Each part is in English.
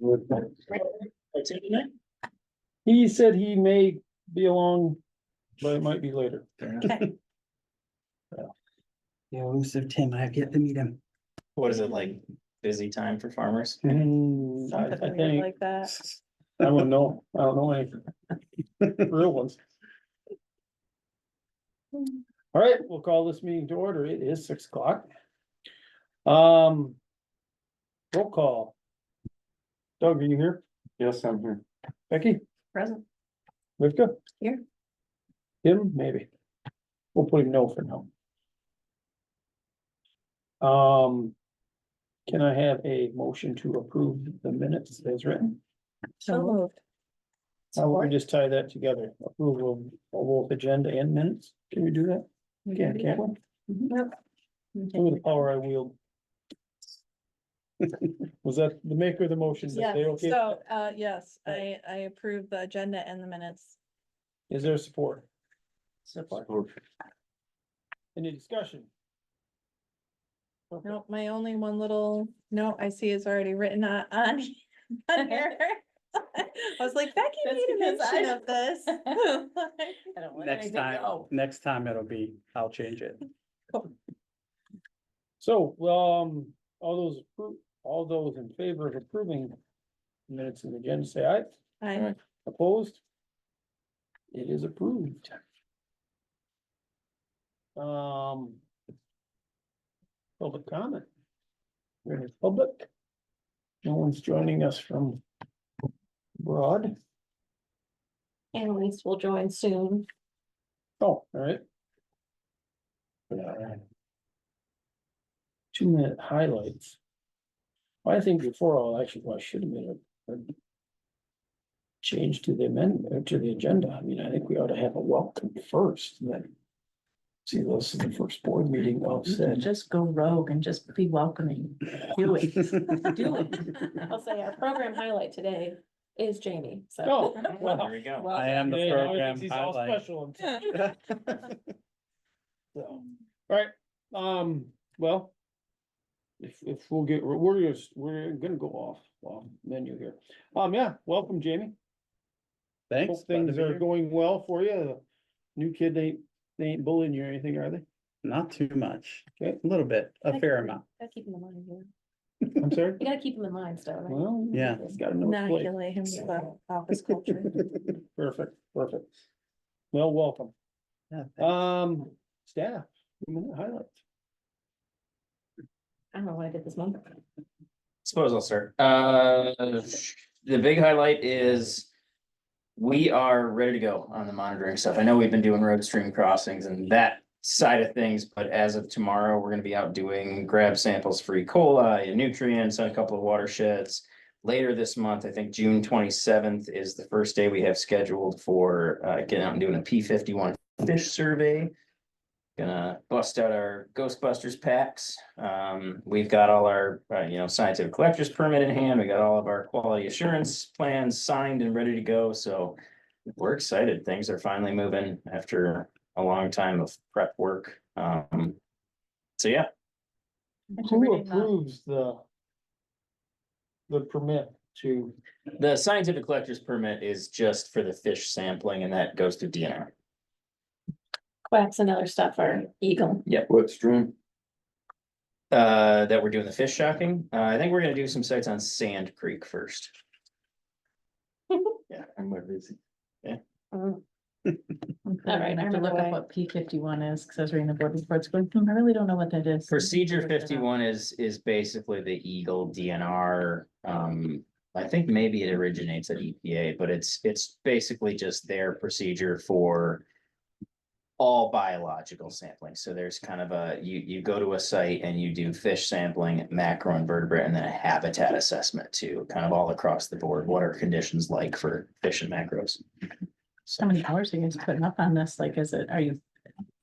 That's it tonight? He said he may be along, but it might be later. Okay. Yeah, elusive Tim, I have yet to meet him. What is it like? Busy time for farmers? I Something weird think, like that. I don't know, I don't know any real ones. All right, we'll call this meeting to order. It is 6 o'clock. Roll call. Doug, are you here? Yes, I'm here. Becky? Present. Rivka? Here. Tim, maybe. We'll put him no for now. Can I have a motion to approve the minutes as written? So moved. How about we just tie that together? Approval of both agenda and minutes? Can we do that? Can't we? Yep. Look at the power I wield. Was that the maker of the motion? Is Yes, they okay? so, yes, I approve the agenda and the minutes. Is there support? Support. Any discussion? No, my only one little note I see is already written on here. I was like, Becky That's made a because mention I- of this. I don't want Next anything to time, go. next time it'll be, I'll change it. So, all those in favor of approving minutes of the agenda, say aye. I, Opposed? It is approved. Public comment. We're in public. No one's joining us from abroad. Annalise will join soon. Oh, all right. 2-minute highlights. I think before all, actually, I should have made a change to the amendment, to the agenda. I mean, I think we ought to have a welcome first, and then see, this is the first board meeting of You can said. just go rogue and just be welcoming. Do it. Do it. I'll say our program highlight today is Jamie, so. Oh, There well. we go. Well I am the Yeah, now he program thinks he's all highlight. special. So, all right, well. If we'll get, we're gonna go off menu here. Yeah, welcome, Jamie. Thanks. Hope things are going well for you. The new kid, they ain't bullying you or anything, are they? Not too much, Okay. a little bit, a fair amount. Gotta keep him in mind, yeah. I'm sorry? You gotta keep him in mind still, right? Well, Yeah. it's gotta know its place. inoculate him with the office culture. Perfect. Well, welcome. Yeah, thanks. Staff, 2-minute highlights. I don't know what I did this month. Suppose I'll start. The big highlight is we are ready to go on the monitoring stuff. I know we've been doing road stream crossings and that side of things, but as of tomorrow, we're gonna be out doing grab samples for E. coli and nutrients on a couple of watersheds. Later this month, I think June 27th is the first day we have scheduled for getting out and doing a P51 fish survey. Gonna bust out our Ghostbusters packs. We've got all our, scientific collector's permit in hand. We got all of our quality assurance plans signed and ready to go. So we're excited. Things are finally moving after a long time of prep work. So yeah, Who approves the permit to, the scientific collector's permit is just for the fish sampling and that goes through DNR. Quacks and other stuff are Eagle. Yep. What stream? That we're doing the fish shocking. I think we're gonna do some sites on Sand Creek first. Yeah, I'm more busy. All right, I have to look up what P51 is, because I was reading the board reports going, I really don't know what that is. Procedure 51 is basically the Eagle DNR. I think maybe it originates at EPA, but it's basically just their procedure for all biological sampling. So there's kind of you go to a site and you do fish sampling, macroinvertebrate, and then a habitat assessment too, kind of all across the board. What are conditions like for fish and macros? How many hours are you guys putting up on this? Like, are you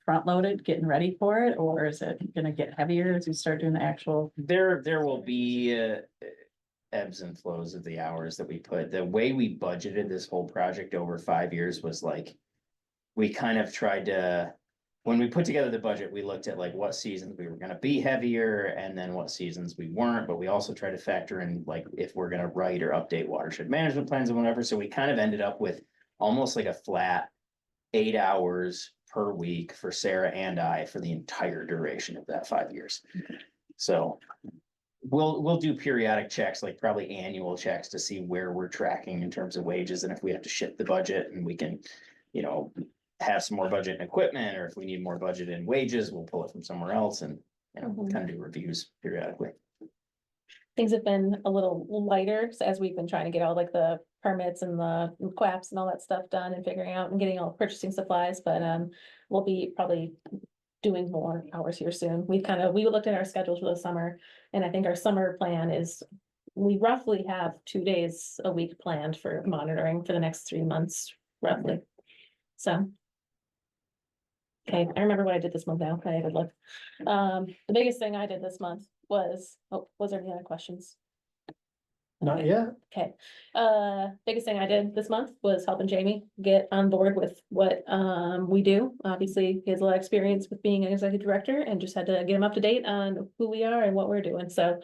front loaded, getting ready for it, or is it gonna get heavier as you start doing the actual? There will be ebbs and flows of the hours that we put. The way we budgeted this whole project over 5 years was like, we kind of tried to when we put together the budget, we looked at like what seasons we were gonna be heavier and then what seasons we weren't, but we also tried to factor in like if we're gonna write or update watershed management plans and whatever, so we kind of ended up with almost like a flat 8 hours per week for Sarah and I for the entire duration of that 5 years. So we'll do periodic checks, like probably annual checks to see where we're tracking in terms of wages and if we have to shift the budget and we can, you know, have some more budget in equipment, or if we need more budget in wages, we'll pull it from somewhere else and, you know, Mhm. kind of do reviews periodically. Things have been a little lighter so as we've been trying to get all like the permits and the QAPs and all that stuff done and figuring out and getting all purchasing supplies, but we'll be probably doing more hours here soon. We looked at our schedules for the summer, and I think our summer plan is we roughly have 2 days a week planned for monitoring for the next 3 months, roughly. So. Okay, I remember what I did this month now. I would look. The biggest thing I did this month was there any other questions? Not yet. Okay, biggest thing I did this month was helping Jamie get on board with what we do. Obviously, he has a lot of experience with being an executive director and just had to get him up to date on who we are and what we're doing, so.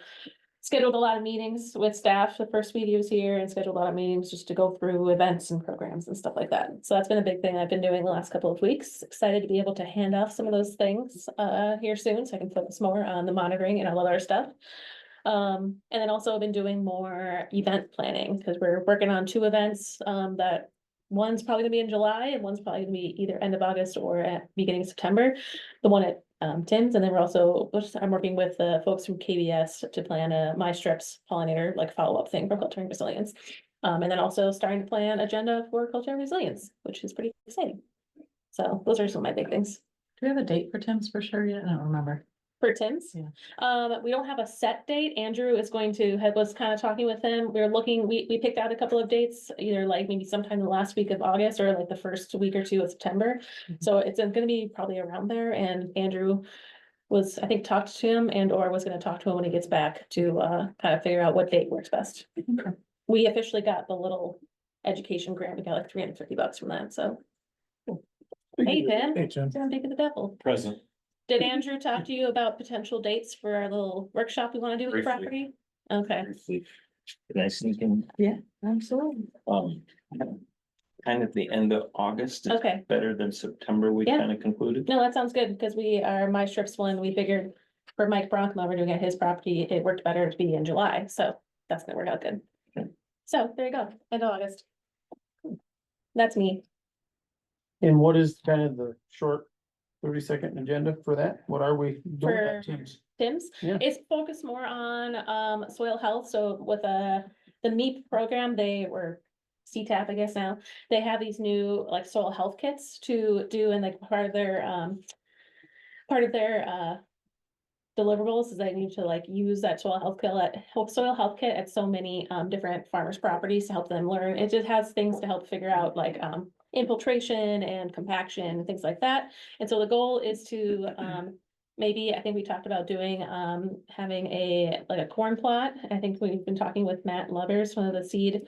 Scheduled a lot of meetings with staff the first week he was here and scheduled a lot of meetings just to go through events and programs and stuff like that. So that's been a big thing I've been doing the last couple of weeks. Excited to be able to hand off some of those things here soon, so I can focus more on the monitoring and all of our stuff. And then also I've been doing more event planning, because we're working on 2 events, that one's probably gonna be in July and one's probably gonna be either end of August or at beginning of September. The one at Tim's, and then I'm working with the folks from KBS to plan a My Strips pollinator, like follow-up thing for culture and resilience. And then also starting to plan agenda for culture and resilience, which is pretty exciting. So those are some of my big things. Do we have a date for Tim's for sure yet? I don't remember. For Tim's? Yeah. We don't have a set date. Andrew is going to, was kind of talking with him. We were looking, we picked out a couple of dates, either like maybe sometime the last week of August or like the first week or 2 of September. Mhm. So it's gonna be probably around there, and Andrew was, I think, talked to him or was gonna talk to him when he gets back to kind of figure out what date works best. Okay. We officially got the little education grant. We got like $350 from that, so. Hey, Tim. Hey, Tim. Tim, big of the devil. Present. Did Andrew talk to you about potential dates for our little workshop we wanna do with the Briefly. property? Okay, Briefly. Can I sneak in? absolutely. Kind of the end of August is Okay, better than September, we Yeah. kind of concluded. no, that sounds good, because we are My Strips one, we figured for Mike Bronkma, we're doing at his property, it worked better to be in July, so that's gonna work out good. Okay. So there you go, end of August. That's me. And what is kind of the short 30-second agenda for that? What are we doing at For- Tim's? Tim's. Yeah. It's focused more on soil health, so with the MEP program, they were CTAP, I guess now, they have these new like soil health kits to do, and like part of their deliverables is they need to like use that soil health kit at so many different farmers' properties to help them learn. It just has things to help figure out like infiltration and compaction and things like that. And so the goal is to maybe, I think we talked about doing having like a corn plot. I think we've been talking with Matt Lovers, one of the seed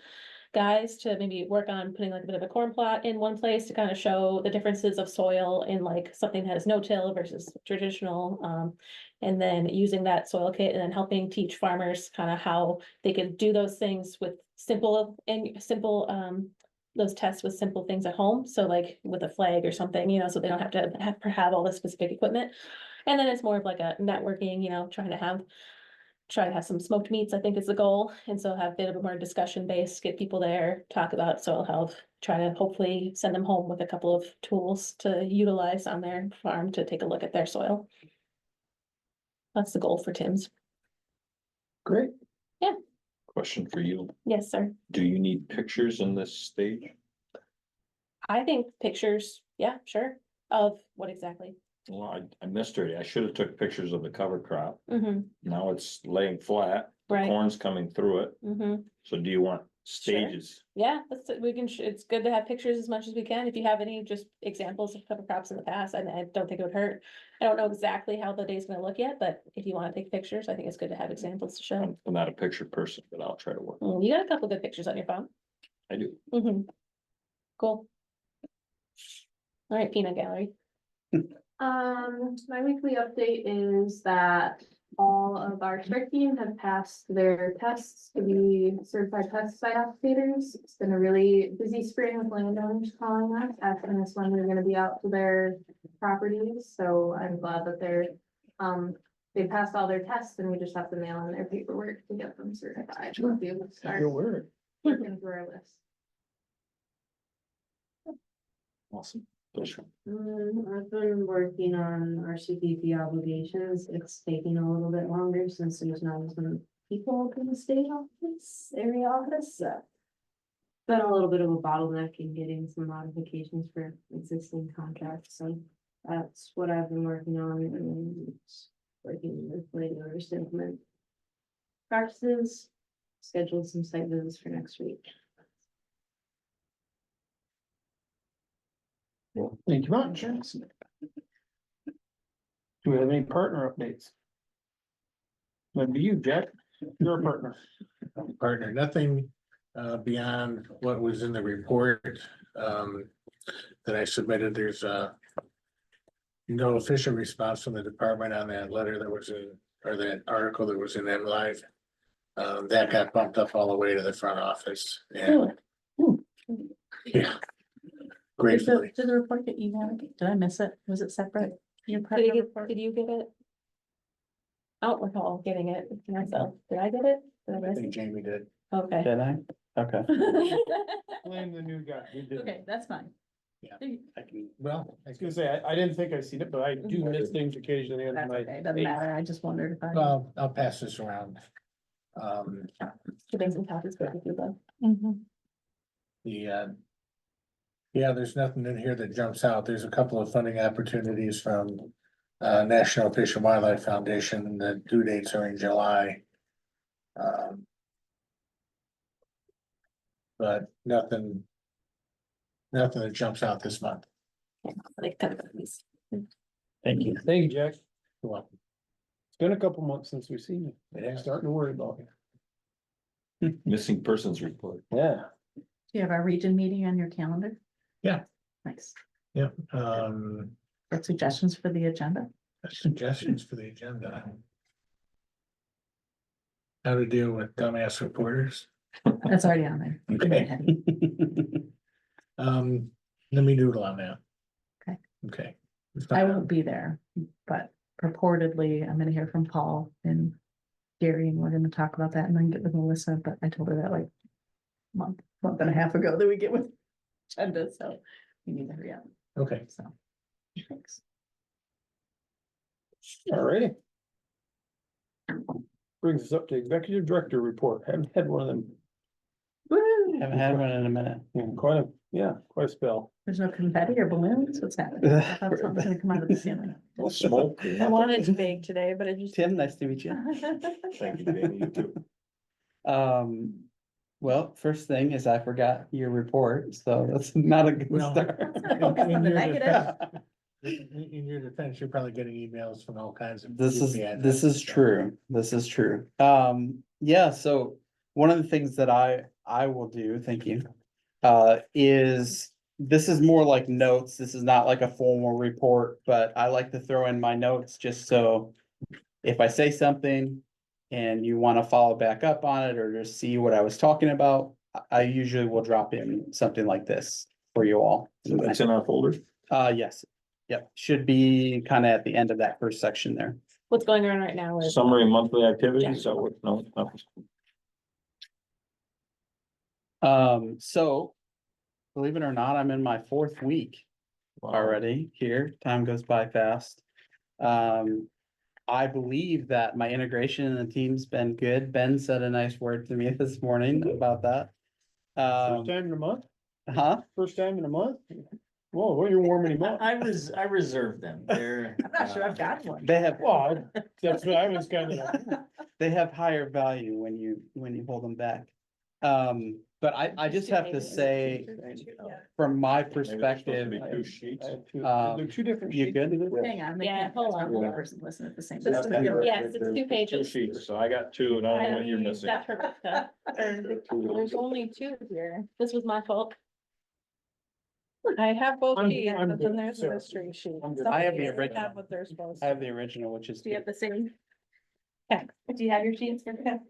guys, to maybe work on putting like a bit of a corn plot in one place to kind of show the differences of soil in like something that has no-till versus traditional. And then using that soil kit and then helping teach farmers kind of how they can do those things with simple those tests with simple things at home. So like with a flag or something, so they don't have to have all the specific equipment. And then it's more of like a networking, try to have some smoked meats, I think is the goal. And so have a bit of a more discussion base, get people there, talk about soil health, try to hopefully send them home with a couple of tools to utilize on their farm to take a look at their soil. That's the goal for Tim's. Great. Question for you. Yes, sir. Do you need pictures in this stage? I think pictures, yeah, sure. Of what exactly? Well, I missed it. I should have took pictures of the cover crop. Mm-hmm, Now it's laying flat, the right. corn's coming through it. Mm-hmm. So do you want stages? Yeah, it's good to have pictures as much as we can. If you have any just examples of cover crops in the past, I don't think it would hurt. I don't know exactly how the day's gonna look yet, but if you wanna take pictures, I think it's good to have examples to show. I'm not a picture person, but I'll try to work. You got a couple good pictures on your phone. I do. Mm-hmm. Cool. All right, peanut gallery. My weekly update is that all of our strike teams have passed their tests to be certified pesticide applicators. It's been a really busy spring with landowners calling us, asking us when we're gonna be out to their properties, so I'm glad that they passed all their tests and we just have to mail in their paperwork to get them certified. We'll be able to start Your word. working through our list. Awesome. I've been working on our CPP obligations. It's taking a little bit longer since there's not as many people in the state office, area office, so. Been a little bit of a bottleneck in getting some modifications for existing contracts, so that's what I've been working on and working with landowners to implement practices, scheduled some site visits for next week. Thank you much. Do we have any partner updates? Maybe you, Jack, you're a partner. Partner, nothing beyond what was in the report that I submitted. There's no official response from the department on that letter that was in, or that article that was in MLive. That got bumped up all the way to the front office and yeah. Gratefully. Did the report get emailed? Did I miss it? Was it separate? Your Did partner you report? did you get it? I don't recall getting it myself. Did I get it? Did I I miss think it? Jamie did. Okay. Did I? Okay. Blame the new guy. You did. Okay, that's fine. I can, well, I was gonna say, I didn't think I seen it, but I do miss things occasionally. on That's my- okay, doesn't matter. I just wondered if I. well, I'll pass this around. Should make some copies for you, though. Mhm. The yeah, there's nothing in here that jumps out. There's a couple of funding opportunities from National Fish and Wildlife Foundation. The due dates are in July. But nothing that jumps out this month. Like, kind of copies. Thank you. Thank you, Jack. You're welcome. It's been a couple months since we've seen you. Yeah. Starting to worry about you. Missing persons report. Yeah. Do you have our region meeting on your calendar? Yeah. Nice. Yep, Or suggestions for the agenda? suggestions for the agenda. How to deal with dumbass reporters. That's already on there. Okay. Let me doodle on that. Okay. Okay. I won't be there, but purportedly, I'm gonna hear from Paul and Gary, and we're gonna talk about that and then get with Melissa, but I told her that like month and a half ago that we get with agenda, so we need to hurry up, Okay. so. Thanks. Alrighty. Brings us up to executive director report. Haven't had one of them. Woo! Haven't had one in a minute. in quite a spell. There's no confetti or balloons, what's happening? I thought something was gonna come out of the ceiling. Smoke. I wanted to bake today, but it just. Tim, nice to meet you. Thank you, Jamie, you too. Well, first thing is I forgot your report, so that's not a good Well, start. Focus on the negative. In your defense, you're probably getting emails from all kinds of. This is, goofy this is addresses, so. true. This is true. Yeah, so one of the things that I will do, thank you. Is this is more like notes. This is not like a formal report, but I like to throw in my notes just so. If I say something and you want to follow back up on it or just see what I was talking about, I usually will drop in something like this for you all. It's in our folder. Yes. Yep, should be kind of at the end of that first section there. What's going on right now is. Summary monthly activities, so what, no, So believe it or not, I'm in my fourth week already here. Time goes by fast. I believe that my integration in the team's been good. Ben said a nice word to me this morning about that. First time in a month? Huh? First time in a month? Whoa, well, you're warming him up. I reserve them. They're. I'm not sure I've got one. They have, Well, that's what I was kind of. they have higher value when you hold them back. But I just have to say, from my perspective, Two sheets. They're two different. you sheets. good? Hang on. they Yeah, can't- hold on. one person listen at the same Just time. to- Yes, it's 2 Two pages. sheets, so I got two and I don't know what you're missing. That's Rebecca. There's only 2 here. This was my fault. I have both I'm- sheets, I'm but then good, there's a Sarah. mystery sheet. I'm good. Some I have the of these original. have what they're supposed I to. have the original, which is. Do you have the same? Okay, do you have your sheets for him?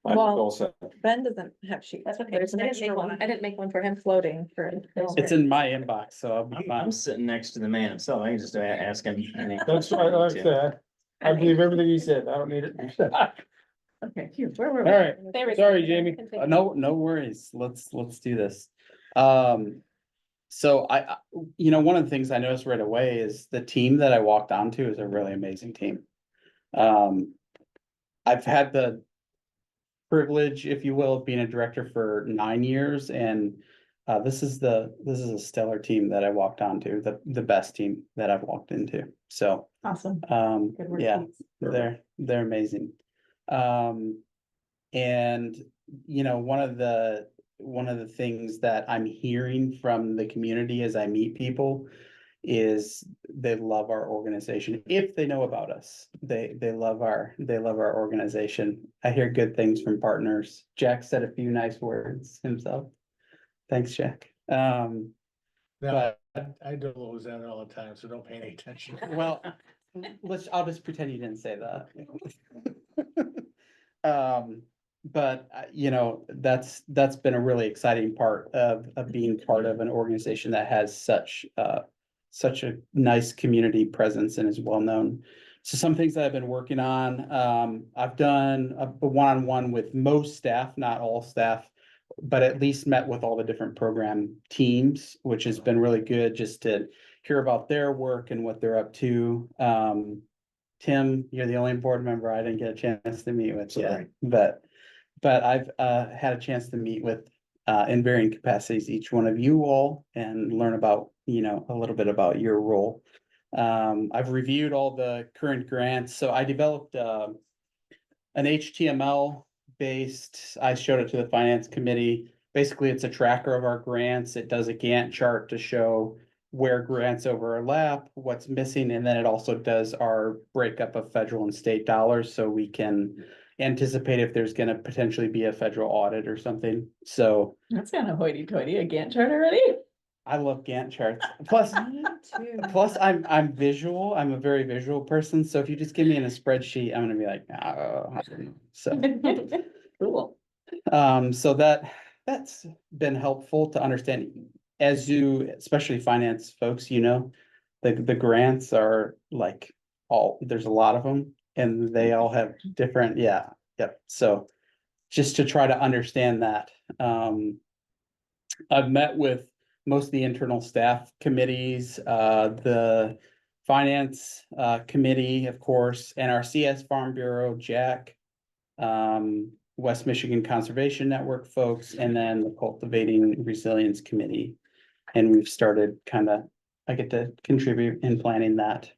I'm Well, all set. Ben doesn't have sheets. That's okay, There's an I didn't extra make one, one. I didn't make one for him. Floating for. It's in my inbox, so I'll be I'm fine. sitting next to the man himself. I can just ask him. That's what I like that. I believe everything he said. I don't need it. Okay, phew, where were All we? right. There we go. Sorry, Jamie. Continue. No worries. Let's do this. So one of the things I noticed right away is the team that I walked onto is a really amazing team. I've had the privilege, if you will, of being a director for 9 years, and this is a stellar team that I walked onto, the best team that I've walked into. So, Awesome. Good work, yeah, Keith. they're amazing. And one of the things that I'm hearing from the community as I meet people is they love our organization. If they know about us, they love our organization. I hear good things from partners. Jack said a few nice words himself. Thanks, Jack. No, But I do those that all the time, so don't pay any attention. well, I'll just pretend you didn't say that. But that's been a really exciting part of being part of an organization that has such a nice community presence and is well known. So some things that I've been working on, I've done a one-on-one with most staff, not all staff, but at least met with all the different program teams, which has been really good just to hear about their work and what they're up to. Tim, you're the only board member I didn't get a chance to meet with yet, but I've had a chance to meet with in varying capacities, each one of you all, and learn about, a little bit about your role. I've reviewed all the current grants, so I developed an HTML based, I showed it to the finance committee. Basically, it's a tracker of our grants. It does a Gantt chart to show where grants overlap, what's missing, and then it also does our breakup of federal and state dollars, so we can anticipate if there's gonna potentially be a federal audit or something. So That's kind of hoity-toity, a Gantt chart already. I love Gantt charts. Plus, I'm visual. I'm a very visual person. So if you just give me in a spreadsheet, I'm gonna be like, oh, I don't know. So, Cool. so that's been helpful to understand as you, especially finance folks, the grants are like there's a lot of them and they all have different, yeah, yep. So just to try to understand that, I've met with most of the internal staff committees, the finance, committee, of course, and our CS Farm Bureau, Jack, West Michigan Conservation Network folks, and then the Cultivating Resilience Committee. And we've started I get to contribute in planning that.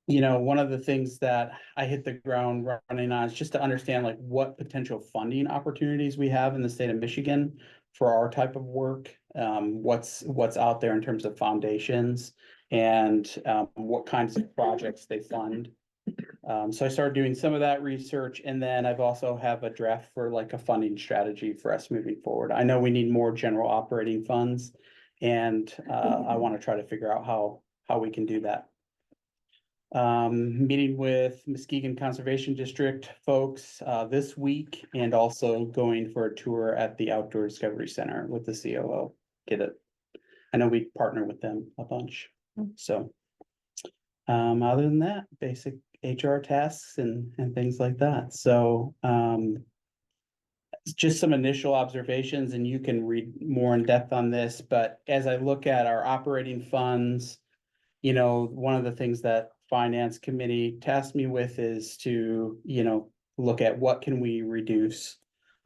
One of the things that I hit the ground running on is just to understand like what potential funding opportunities we have in the state of Michigan for our type of work. What's out there in terms of foundations and what kinds of projects they fund. So I started doing some of that research, and then I've also have a draft for like a funding strategy for us moving forward. I know we need more general operating funds, and I want to try to figure out how we can do that. Meeting with Muskegon Conservation District folks this week, and also going for a tour at the Outdoor Discovery Center with the COO. I know we partner with them a bunch, so. Other than that, basic HR tasks and things like that, so, just some initial observations, and you can read more in depth on this, but as I look at our operating funds, one of the things that finance committee tasked me with is to, look at what can we reduce.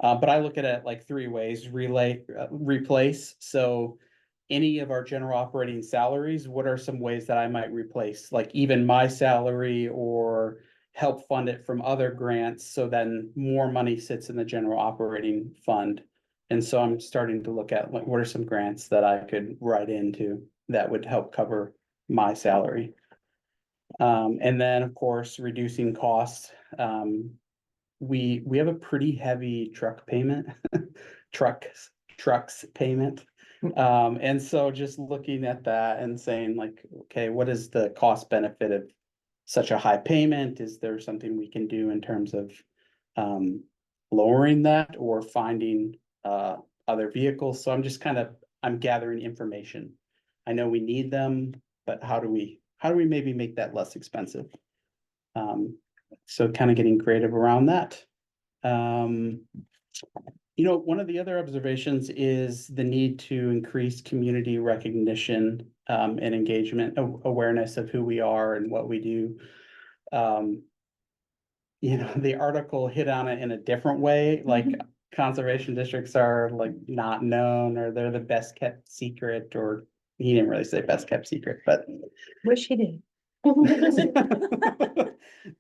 But I look at it like 3 ways: replace. So any of our general operating salaries, what are some ways that I might replace, like even my salary, or help fund it from other grants, so then more money sits in the general operating fund. And so I'm starting to look at like, what are some grants that I could write into that would help cover my salary. And then, of course, reducing costs. We have a pretty heavy truck payment, trucks payment. And so just looking at that and saying like, okay, what is the cost benefit of such a high payment? Is there something we can do in terms of lowering that or finding other vehicles? So I'm just I'm gathering information. I know we need them, but how do we maybe make that less expensive? So kind of getting creative around that. One of the other observations is the need to increase community recognition and engagement, awareness of who we are and what we do. The article hit on it in a different way, like conservation districts are like not known, or they're the best kept secret, or he didn't really say best kept secret, but Wish he did.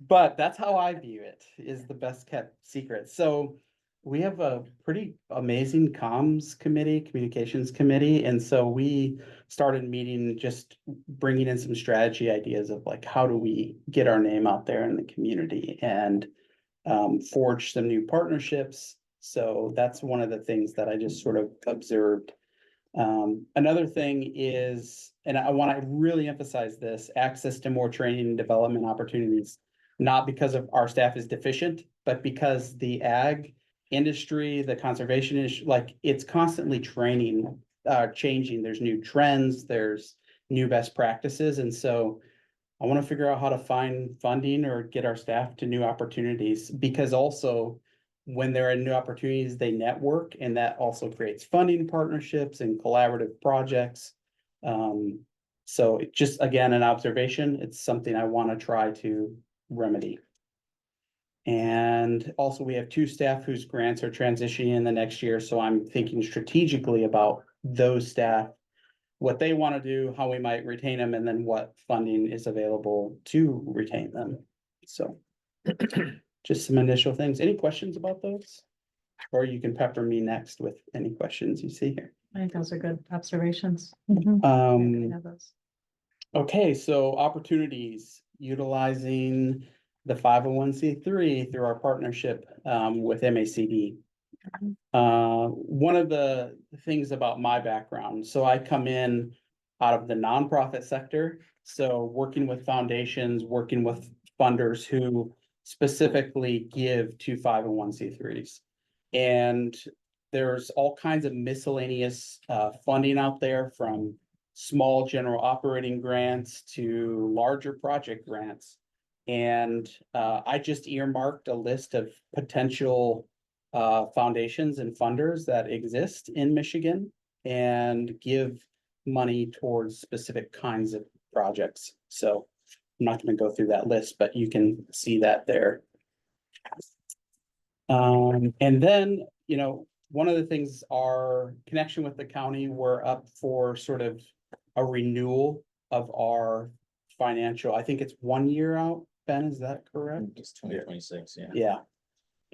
but that's how I view it, is the best kept secret. So we have a pretty amazing communications committee. And so we started meeting, just bringing in some strategy ideas of like, how do we get our name out there in the community and forge some new partnerships. So that's one of the things that I just sort of observed. Another thing is, and I want to really emphasize this, access to more training and development opportunities, not because of our staff is deficient, but because the ag industry, the conservation is like, it's constantly changing. There's new trends, there's new best practices. And so I want to figure out how to find funding or get our staff to new opportunities, because also when there are new opportunities, they network, and that also creates funding partnerships and collaborative projects. So it just, again, an observation, it's something I want to try to remedy. And also we have 2 staff whose grants are transitioning in the next year. So I'm thinking strategically about those staff, what they want to do, how we might retain them, and then what funding is available to retain them. So just some initial things. Any questions about those? Or you can pepper me next with any questions you see here. I think those are good observations. Okay, so opportunities, utilizing the 501c3 through our partnership with MACD. One of the things about my background, so I come in out of the nonprofit sector, so working with foundations, working with funders who specifically give to 501c3s. And there's all kinds of miscellaneous funding out there, from small general operating grants to larger project grants. And I just earmarked a list of potential foundations and funders that exist in Michigan and give money towards specific kinds of projects. So I'm not going to go through that list, but you can see that there. And then, one of the things, our connection with the county, we're up for sort of a renewal of our financial, I think it's 1 year out. Ben, is that correct? It's 2026, yeah. Yeah.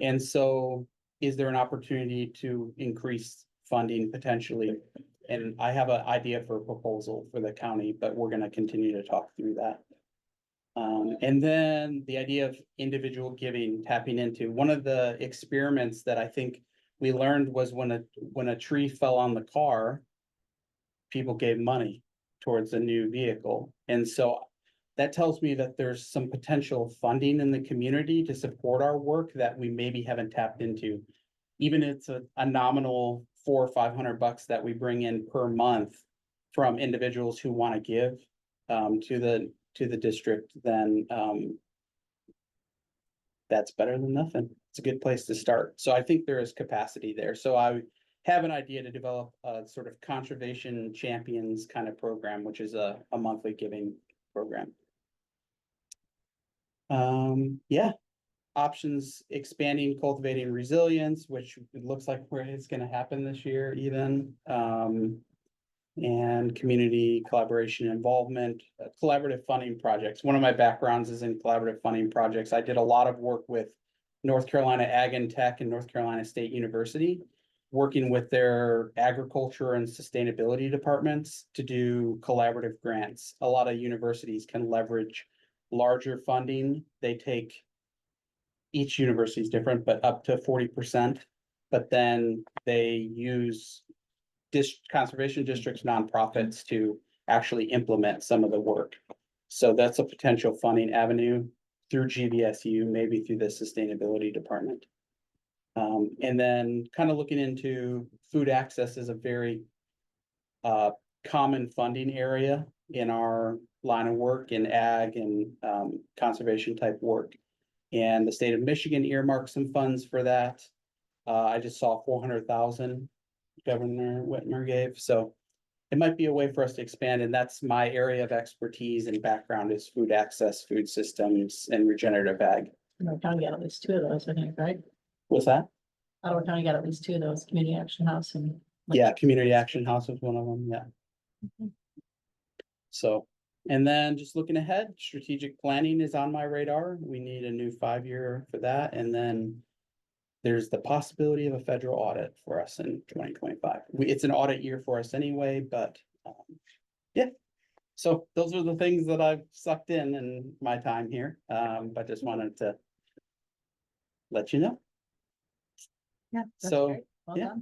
And so is there an opportunity to increase funding potentially? And I have an idea for a proposal for the county, but we're gonna continue to talk through that. And then the idea of individual giving, tapping into, one of the experiments that I think we learned was when a tree fell on the car, people gave money towards a new vehicle. And so that tells me that there's some potential funding in the community to support our work that we maybe haven't tapped into. Even if it's a nominal $400 or $500 that we bring in per month from individuals who want to give to the district, then that's better than nothing. It's a good place to start. So I think there is capacity there. So I have an idea to develop a sort of conservation champions kind of program, which is a monthly giving program. Yeah, options, expanding, cultivating resilience, which it looks like it's going to happen this year even. And community collaboration involvement, collaborative funding projects. One of my backgrounds is in collaborative funding projects. I did a lot of work with North Carolina Ag and Tech and North Carolina State University, working with their agriculture and sustainability departments to do collaborative grants. A lot of universities can leverage larger funding. They take, each university is different, but up to 40%. But then they use conservation districts, nonprofits to actually implement some of the work. So that's a potential funding avenue through GVSU, maybe through the sustainability department. And then kind of looking into food access is a very common funding area in our line of work in ag and conservation type work. And the state of Michigan earmarked some funds for that. I just saw 400,000 Governor Whitmer gave, so it might be a way for us to expand, and that's my area of expertise and background is food access, food systems, and regenerative ag. Ottawa County got at least two of those, I think, right? What's that? Ottawa County got at least two of those, Community Action House and. Yeah, Community Action House was one of them, yeah. So, and then just looking ahead, strategic planning is on my radar. We need a new 5-year for that, and then there's the possibility of a federal audit for us in 2025. It's an audit year for us anyway, but yeah. So those are the things that I've sucked in my time here, but just wanted to let you know. Yeah. that's So, great. Well yeah.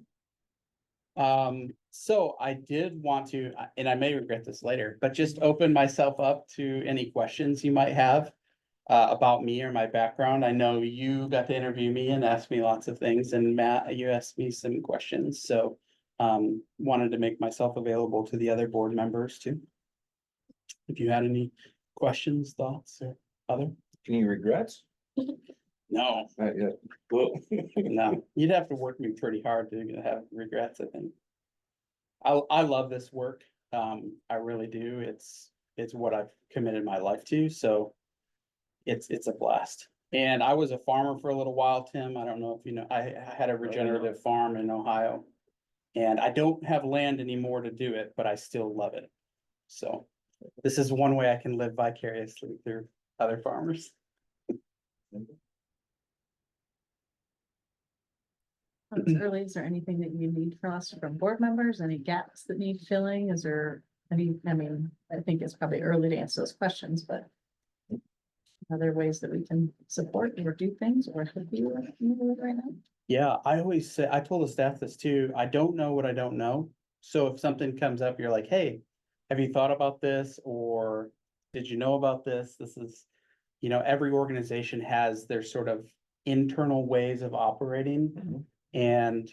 done. So I did want to, and I may regret this later, but just open myself up to any questions you might have about me or my background. I know you got to interview me and ask me lots of things, and Matt, you asked me some questions, so wanted to make myself available to the other board members too. If you had any questions, thoughts, or other? Any regrets? No, Not yet. Well, no, you'd have to work me pretty hard to have regrets, I think. I love this work. I really do. It's what I've committed my life to, so it's a blast. And I was a farmer for a little while, Tim. I don't know if you know, I had a regenerative farm in Ohio. And I don't have land anymore to do it, but I still love it. So this is one way I can live vicariously through other farmers. It's early, is there anything that you need from us from board members, any gaps that need filling, is there any, I mean, I think it's probably early to answer those questions, but. Are there ways that we can support or do things or help you right now? Yeah, I always say, I told the staff this too, I don't know what I don't know. So if something comes up, you're like, hey, have you thought about this? Or did you know about this? This is, every organization has their sort of internal ways of operating. And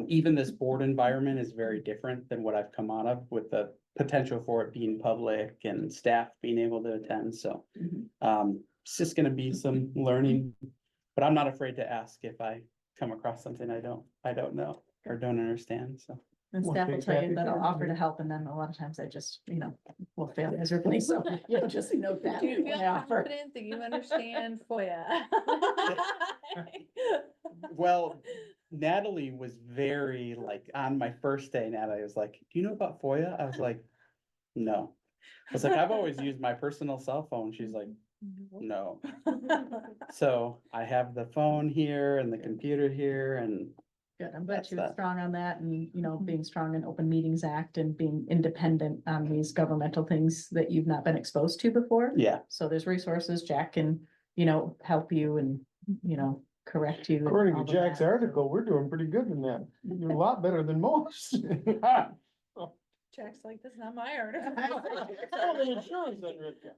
even this board environment is very different than what I've come out of, with the potential for it being public and staff being able to attend. So it's just gonna be some learning, but I'm not afraid to ask if I come across something I don't know or don't understand, so. And staff will tell you that I'll offer to help, and then a lot of times I just, will fail miserably, so, just note that. Do you when feel I offer. confident that you understand FOIA? Well, Natalie was very on my first day, Natalie was like, do you know about FOIA? I was like, no. I was like, I've always used my personal cell phone. She's like, no. So I have the phone here and the computer here, and Good, I'm glad That's she was that. strong on that and, being strong in Open Meetings Act and being independent on these governmental things that you've not been exposed to before. yeah, So there's resources, Jack can, help you and, correct you. and According all to of Jack's that. article, we're doing pretty good in that. You're a lot better than most. Jack's like, that's not my article. Oh, the insurance underwriter.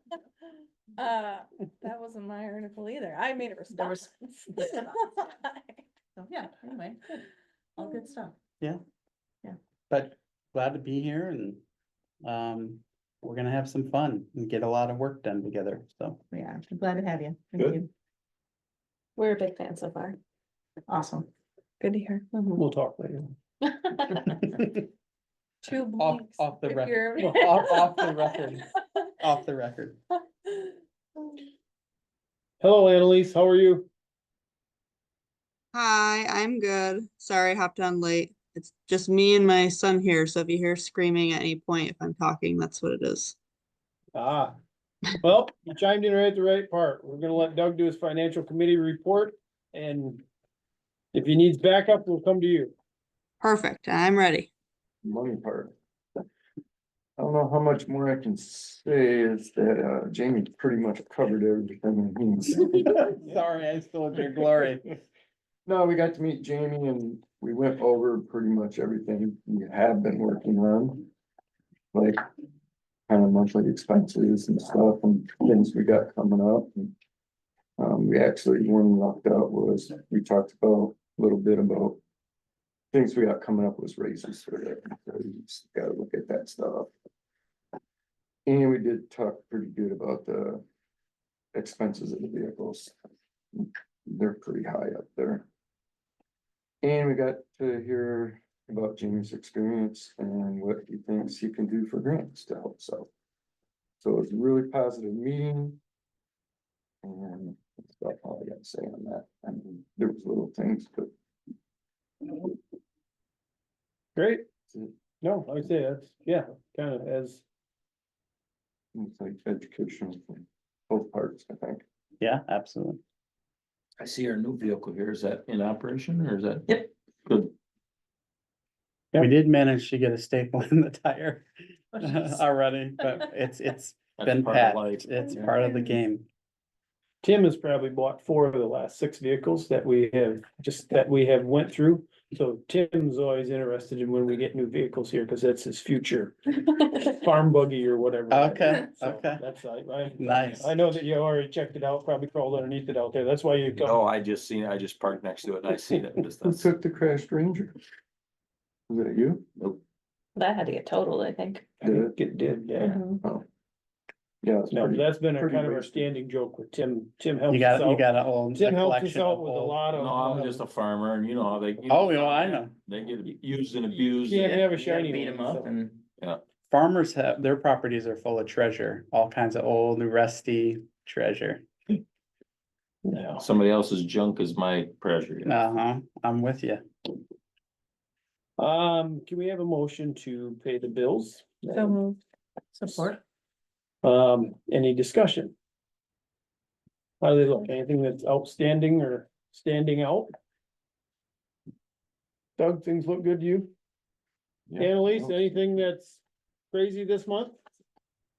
That wasn't my article either. I made a There response. was- So, yeah, anyway, good. All good stuff. but glad to be here, and we're gonna have some fun and get a lot of work done together, so. Yeah, I'm glad to have you. Thank Good. you. We're a big fan so far. Awesome. Good to hear. We'll talk later. Two Off, blinks. off the if record, you're- off the record, off the record. Hello, Annalise, how are you? Hi, I'm good. Sorry I hopped on late. It's just me and my son here, so if you hear screaming at any point if I'm talking, that's what it is. Ah, well, you chimed in right at the right part. We're gonna let Doug do his financial committee report, and if he needs backup, we'll come to you. Perfect, I'm ready. Money part. I don't know how much more I can say, is that Jamie pretty much covered everything. Sorry, I stole your glory. No, we got to meet Jamie and we went over pretty much everything we have been working on. Like, kind of monthly expenses and stuff and things we got coming up. We actually, one knocked out was, we talked about, a little bit about. Things we got coming up was raises for the employees, gotta look at that stuff. And we did talk pretty good about the expenses of the vehicles. They're pretty high up there. And we got to hear about Jamie's experience and what he thinks he can do for grants to help us out. So it was a really positive meeting. And that's about all I got to say on that. I mean, there was little things, but. Great. No, I would say that's, yeah, kind of as, It's like educational from both parts, I think. Yeah, absolutely. I see our new vehicle here. Is that in operation or is that? Yep. Good. We did manage to get a staple in the tire Oh, jeez. already, but it's That's been part of patched. life. It's Yeah. part of the game. Tim has probably bought 4 of the last 6 vehicles that we have went through. So Tim's always interested in when we get new vehicles here, because that's his future farm buggy or whatever. Okay, So okay. That's, Nice. I know that you already checked it out, probably crawled underneath it out there. That's why you come. No, I just parked next to it and I seen it. Just Who that's. took the crashed Ranger? Was it you? That had to get totaled, I think. I think it did, yeah. Mhm. Yeah. it's No, pretty- that's been a pretty kind of our wasted. standing joke with Tim. Tim helps You us got out. an old. Tim helps us collection out of with a old- lot of. No, I'm just a farmer and you know how they. Oh, you know, I know. They get used and abused. Can't have a You gotta shiny beat one, them up so. and. Farmers have, their properties are full of treasure, all kinds of old, rusty treasure. No. Somebody else's junk is my treasure. you know. Uh-huh, I'm with you. Can we have a motion to pay the bills? So moved. Support. Any discussion? How do they look? Anything that's outstanding or standing out? Doug, things look good to you? Yeah. Annalise, anything that's crazy this month?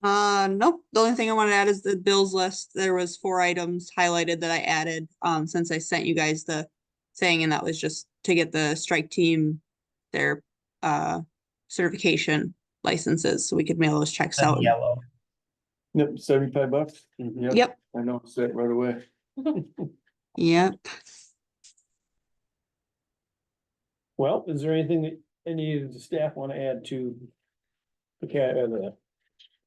Nope. The only thing I wanted to add is the bills list. There was 4 items highlighted that I added, since I sent you guys the thing, and that was just to get the strike team their, certification licenses, so we could mail those checks out. Yellow. Yep, $75. Mhm. Yep, I noticed that right away. yep. Well, is there anything that any of the staff want to add to the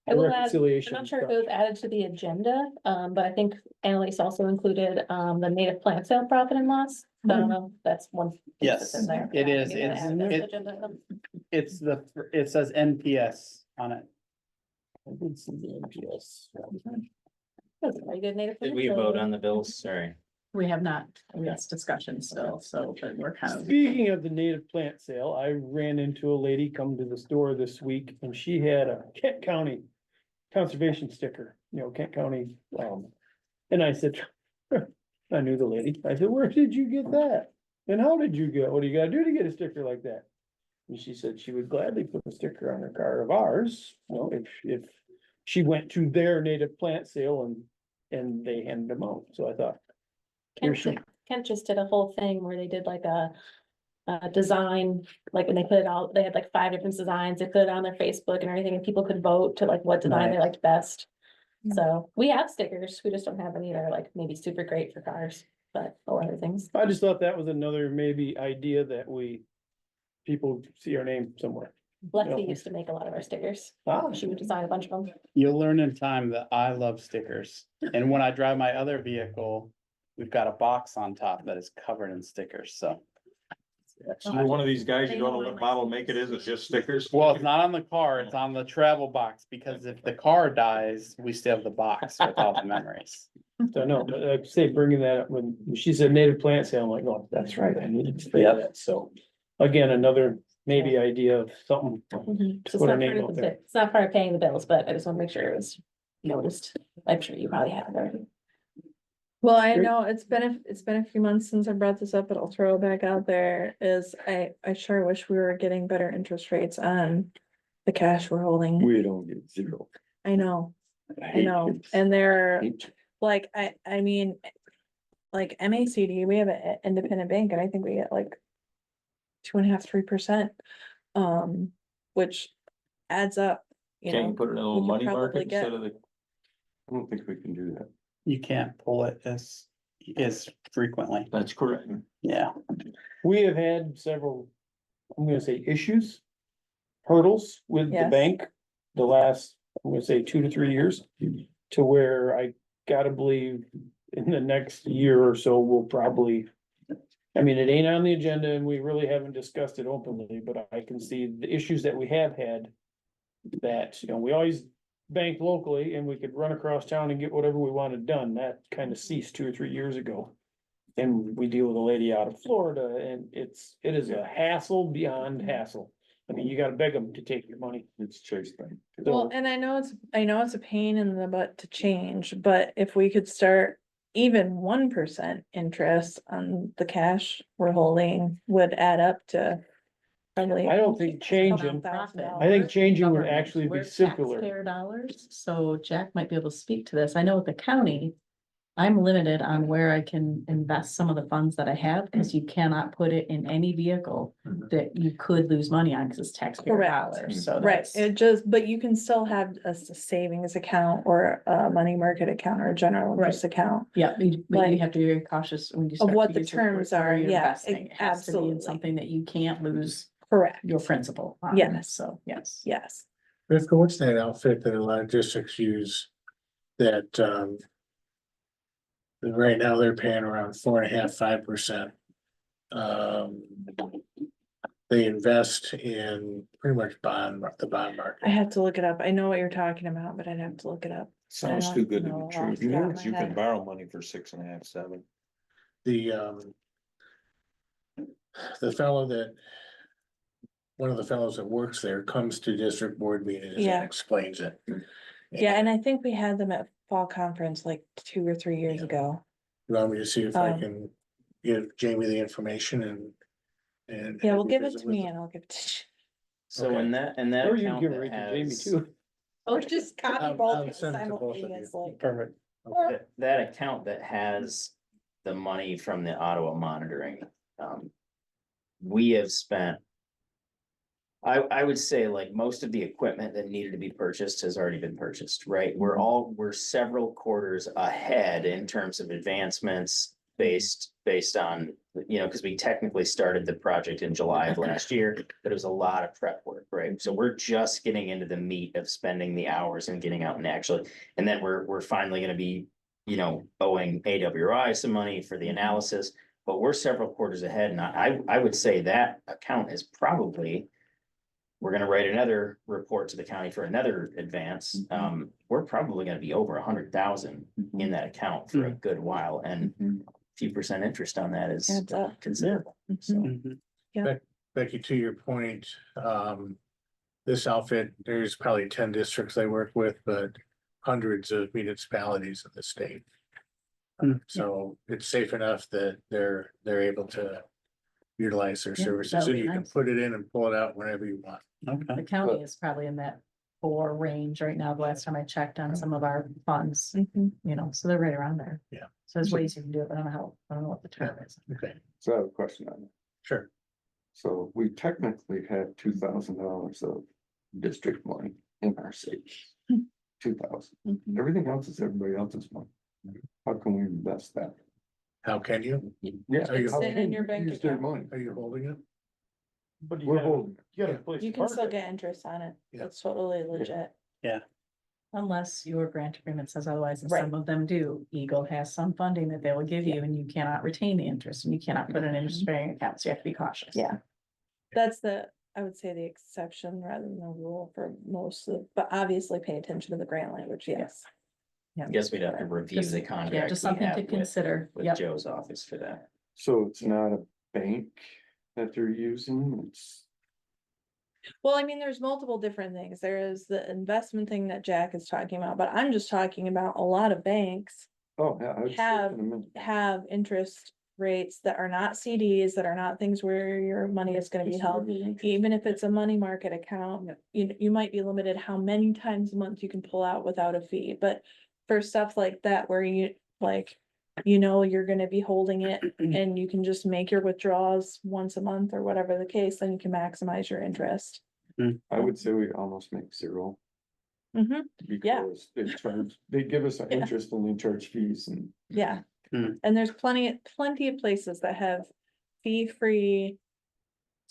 I will add, I'm reconciliation? not sure if stuff? it was added to the agenda, but I think Annalise also included, the native plant sale profit and loss. So I don't know, if that's one. piece that's in Yes, there. it Yeah, is. maybe I It's- added it to the it- agenda item. It's it says NPS on it. I did see the NPS. That's a very good native. Did plant we sale. vote on the bills? Sorry. We have not, that's discussion still, so, but we're kind of. Speaking of the native plant sale, I ran into a lady come to the store this week and she had a Kent County conservation sticker, Kent County, and I said, I knew the lady. I said, where did you get that? And how did you get, what do you gotta do to get a sticker like that? And she said she would gladly put a sticker on her car of ours, if she went to their native plant sale and they handed them out. So I thought, here Kent, she, Kent just did a whole thing where they did like a design, like when they put it out, they had like 5 different designs, they put it on their Facebook and everything, and people could vote to like what design they liked best. So we have stickers, we just don't have any that are like maybe super great for cars, but or other things. I just thought that was another maybe idea that people see our name somewhere. Lexi used to make a lot of our stickers. Ah, She would design a bunch of them. You'll learn in time that I love stickers. And when I drive my other vehicle, we've got a box on top that is covered in stickers, so. So you're one of these guys, you don't know what model make it is, it's just stickers. Well, it's not on the car, it's on the travel box, because if the car dies, we still have the box with all the memories. So no, but like I say, bringing that up when she said native plant sale, I'm like, oh, that's right, I needed to say Yep. that, so. Again, another maybe idea of something. So it's Put our not name part out of the, there. it's not part of paying the bills, but I just wanna make sure it was noticed. I'm sure you probably have it already. Well, I Great. know it's been a few months since I brought this up, but I'll throw it back out there, is I sure wish we were getting better interest rates on the cash we're holding. We don't get zero. I know, I hate know, it. and they're Hate it. like, I mean, like MACD, we have an independent bank and I think we get like 2.5, 3%. Which adds up, you Can you know, put it in a little could money probably market get- instead of the, I don't think we can do that. You can't pull it as frequently, that's correct. yeah. We have had several, I'm gonna say issues, hurdles with the Yes. bank the last, I'm gonna say 2 to 3 years. To where I gotta believe in the next year or so, we'll probably. I mean, it ain't on the agenda and we really haven't discussed it openly, but I can see the issues that we have had. That, you know, we always banked locally and we could run across town and get whatever we wanted done. That kind of ceased 2 or 3 years ago. And we deal with a lady out of Florida and it is a hassle beyond hassle. I mean, you gotta beg them to take your money. It's Chase Bank. Well, and I know it's a pain in the butt to change, but if we could start even 1% interest on the cash we're holding would add up to probably. I don't think changing, $1,000. I think changing would Government, actually we're be simpler. taxpayer dollars, so Jack might be able to speak to this. I know with the county. I'm limited on where I can invest some of the funds that I have, because you cannot put it in any vehicle that you could lose money on, because it's taxpayer Correct. dollars, so Right, that's. it just, but you can still have a savings account or a money market account or a general interest account. Yeah, but you Like- have to be very cautious when you. Of start what to the use it for terms where are, you're yeah, investing. It has to be in absolutely. something that you can't lose Correct, your principal on, Yes. so, yes. yes. Rivka, what's that outfit that a lot of districts use that, right now they're paying around 4.5%, 5%. They invest in pretty much the bond market. I have to look it up. I know what you're talking about, but I'd have to look it up. Sounds I too don't good to know be off true. the top of my You head. can borrow money for 6.5, 7. The fellow that. One of the fellows that works there comes to district board meetings Yeah. and explains it. Yeah, and I think we had them at fall conference like 2 or 3 years Yeah. ago. You want me to see if I Um, can give Jamie the information and. Yeah, have well, you give it visit to with me them? and I'll give it to So Okay. in that Or you can account give it that right to Jamie has, too. you. Or just copy I'll both send it to both of you. simultaneously. Perfect. that account that has the money from the Ottawa monitoring, we have spent. I would say like most of the equipment that needed to be purchased has already been purchased, right? We're several quarters ahead in terms of advancements based on, you know, because we technically started the project in July of last year, but it was a lot of prep work, right? So we're just getting into the meat of spending the hours and getting out and actually, and then we're finally gonna be, you know, owing AWRI some money for the analysis, but we're several quarters ahead, and I would say that account is probably. We're gonna write another report to the county for another advance. We're probably gonna be over 100,000 in that account for a good while, and few percent interest on that is Adds up. considerable. So, Mhm. Becky, to your point, this outfit, there's probably 10 districts they work with, but hundreds of municipalities in the state. So it's safe enough that they're able to utilize their Yeah, services, that would and be you can nice. put it in and pull it out whenever you want. Okay, The county is probably in that 4 range right now, the last time I checked on some of our funds, Mhm. you know, so they're right around there. Yeah. So there's ways you can do it, but I don't know what the term is. Okay, So I have a question on it. sure. So we technically have $2,000 of district money in our savings. 2,000. Mhm. Everything else is everybody else's money. How can we invest that? How can you? Yeah. Are you how It's in can your you bank use their account. money? Are you holding it? But you We're gotta, holding. you gotta place. You to can park still it. get interest on it. Yeah. It's totally legit. Unless your grant agreement says otherwise, and Right. some of them do. Eagle has some funding that they will give you, and you cannot retain the interest, and you cannot put it in interest bearing account, so you have to be cautious. Yeah. That's I would say the exception rather than the rule for most of, but obviously pay attention to the grant language, yes. I guess we'd have to review Just- the Yeah, contract just we something have to with consider. Yep. Joe's office for that. So it's not a bank that they're using, it's. Well, I mean, there's multiple different things. There is the investment thing that Jack is talking about, but I'm just talking about a lot of banks Oh, yeah. I was Have- thinking a minute. have interest rates that are not CDs, that are not things where your money is gonna be held. Even if it's a money market account, you might be limited how many times a month you can pull out without a fee, but for stuff like that where you, like, you know, you're gonna be holding it and you can just make your withdrawals once a month or whatever the case, then you can maximize your interest. I would say we almost make zero. Mhm. Yeah. Because they give us an Yeah. interest and they charge fees and. Yeah, Hmm. and there's plenty of places that have fee-free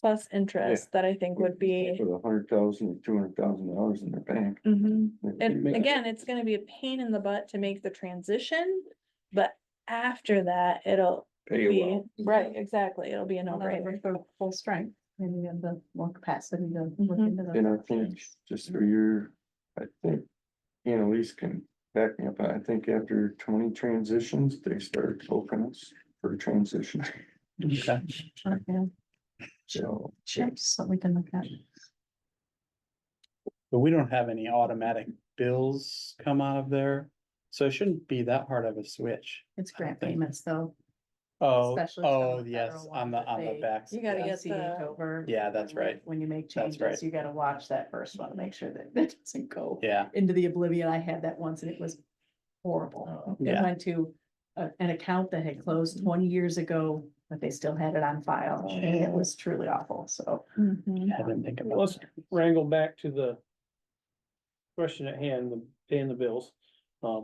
plus interest that I think would be. For $100,000 or $200,000 in their bank. Mhm. And Make- again, it's gonna be a pain in the butt to make the transition, but after that, it'll Pay be, well. right, exactly, it'll be a Another no-brainer. for full strength, maybe you have the more capacity to look Mhm. into the. And I think just for your, I think, Annalise can back me up. I think after 20 transitions, they start booking us for transition. Okay. Yeah, So. so we can look at. But we don't have any automatic bills come out of there, so it shouldn't be that hard of a switch. It's grant think. payments though. Oh, especially some oh, of the yes, federal on ones the, that they- back. You gotta get See the, over. Yeah, that's right. When you make That's right. changes, you gotta watch that first one to make sure that it doesn't go Yeah, into the oblivion. I had that once and it was horrible. It Yeah. went to an account that had closed 20 years ago, but they still had it on file. And it was truly awful, so. Mhm. I didn't think about Let's that. wrangle back to the question at hand, the paying the bills. A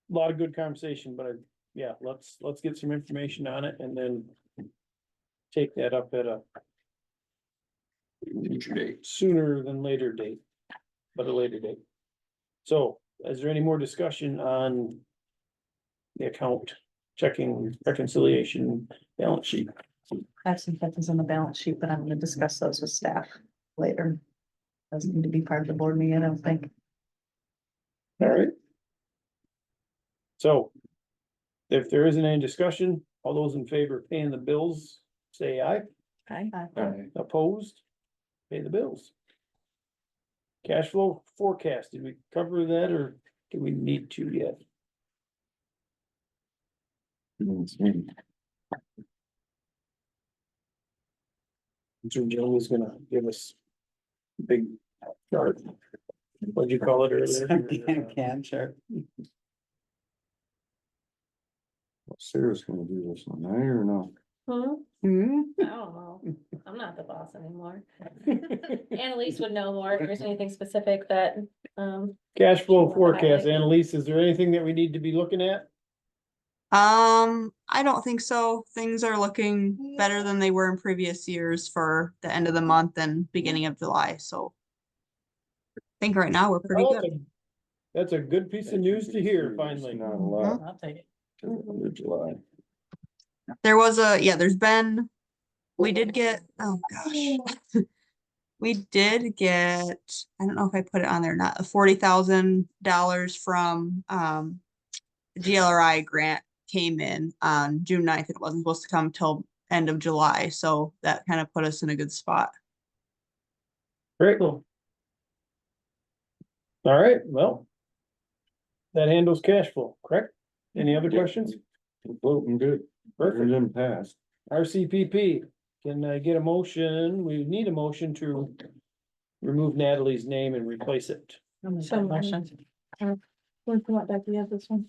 lot of good conversation, but yeah, let's get some information on it and then take that up at a Future date. sooner than later date, but a later date. So is there any more discussion on the account checking reconciliation balance sheet? I have some things on the balance sheet, but I'm gonna discuss those with staff later. Doesn't need to be part of the board meeting, I don't think. All right. So if there isn't any discussion, all those in favor of paying the bills, say aye. Hi. Opposed? Pay the bills. Cash flow forecast, did we cover that or do we need to yet? So Joe is gonna give us a big chart. What'd you call it earlier? Can, sure. Sarah's gonna do this one, I or no? Hmm? Hmm. I don't know. I'm not the boss anymore. Annalise would know more if there's anything specific that, Cash flow Highlight. forecast, Annalise, is there anything that we need to be looking at? I don't think so. Things are looking better than they were in previous years for the end of the month and beginning of July, so. I think right now we're pretty Oh, good. That's a good piece of news to hear, finally. Not a lot I'll take it. to the end of July. There's been, we did get, oh gosh. We did get, I don't know if I put it on there or not, a $40,000 from, the GLRI grant came in on June 9th. It wasn't supposed to come till end of July, so that kind of put us in a good spot. Great. All right, well. That handles cash flow, correct? Any other questions? Voting good. Perfect. Didn't pass. RCPP, can I get a motion? We need a motion to remove Natalie's name and replace it. I'll make that So motion. When come back, we have this one.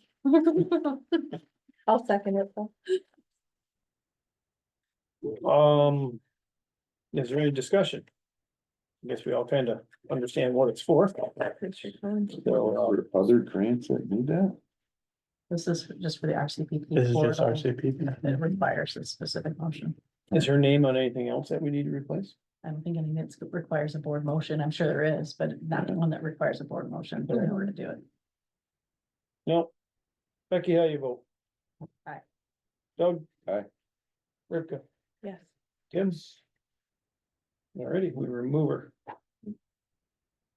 I'll second it though. Is there any discussion? I guess we all kind of understand what it's for. So are other grants that need that? This is just for the RCPP. This is just portal. RCPP. It requires a specific motion. Is her name on anything else that we need to replace? I don't think anything that requires a board motion. I'm sure there is, but not one that requires a board motion in order to do it. No. Becky, how you vote? Aye. Doug? Aye. Rivka? Yes. Tim? Alrighty, we remove her.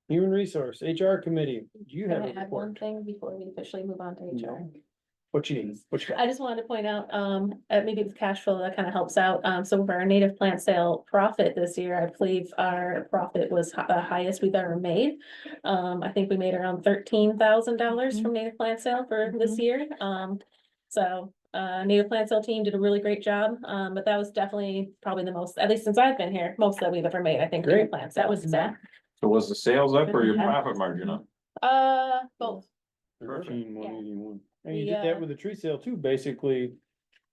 Human Resource, HR Committee, do you have can a I add one report? thing before we officially move on to HR? What you need, what you got? I just wanted to point out, maybe with cash flow, that kind of helps out. So for our native plant sale profit this year, I believe our profit was the highest we've ever made. I think we made around $13,000 from native plant sale for this year. So native plant sale team did a really great job. But that was definitely probably the most, at least since I've been here, most that we've ever made, I think. native Great. plant sale. That was So, So was the sales up or your profit margin up? both. 13,181. And you We, did that with the tree sale too, basically.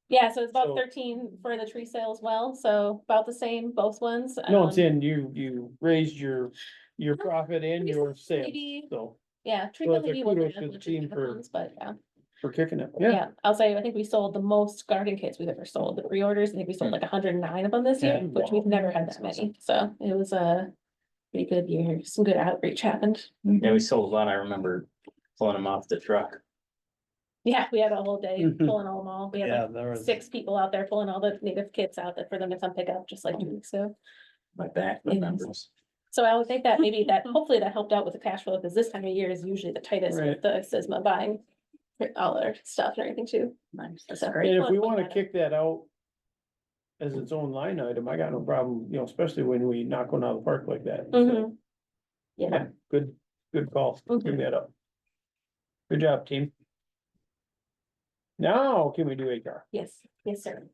Yeah, so it's about So- 13 for the tree sale as well, so about the same, both ones. No, I'm Um, saying you raised your profit and Maybe your sales, maybe- so, Yeah, tree Well, it's a company wasn't kudos as to the much as team the for- other ones, but yeah. for kicking it, yeah. Yeah, I'll say, I think we sold the most garden kits we've ever sold, the pre-orders, I think we sold like 109 of them this year, Yeah. which we've never had that many, so it was a pretty good year, some good outreach happened. Yeah, we sold a lot. I remember pulling them off the truck. Yeah, we had a whole day Mhm. pulling all them all, we had Yeah, like there was. 6 people out there pulling all the native kits out there for them to come pick up, just like 2 weeks ago. My back remembers. So I would think that maybe that, hopefully that helped out with the cash flow, because this time of year is usually the tightest Right. with the SISMA buying all their stuff and everything too. Nice. That's And if we wanna kick that out as its own line item, I got no problem, you know, especially when we knock one out of the park like that. So, Mhm. Yeah, Yeah, good call, bring that up. Good job, team. Now, can we do HR? yes, yes, sir.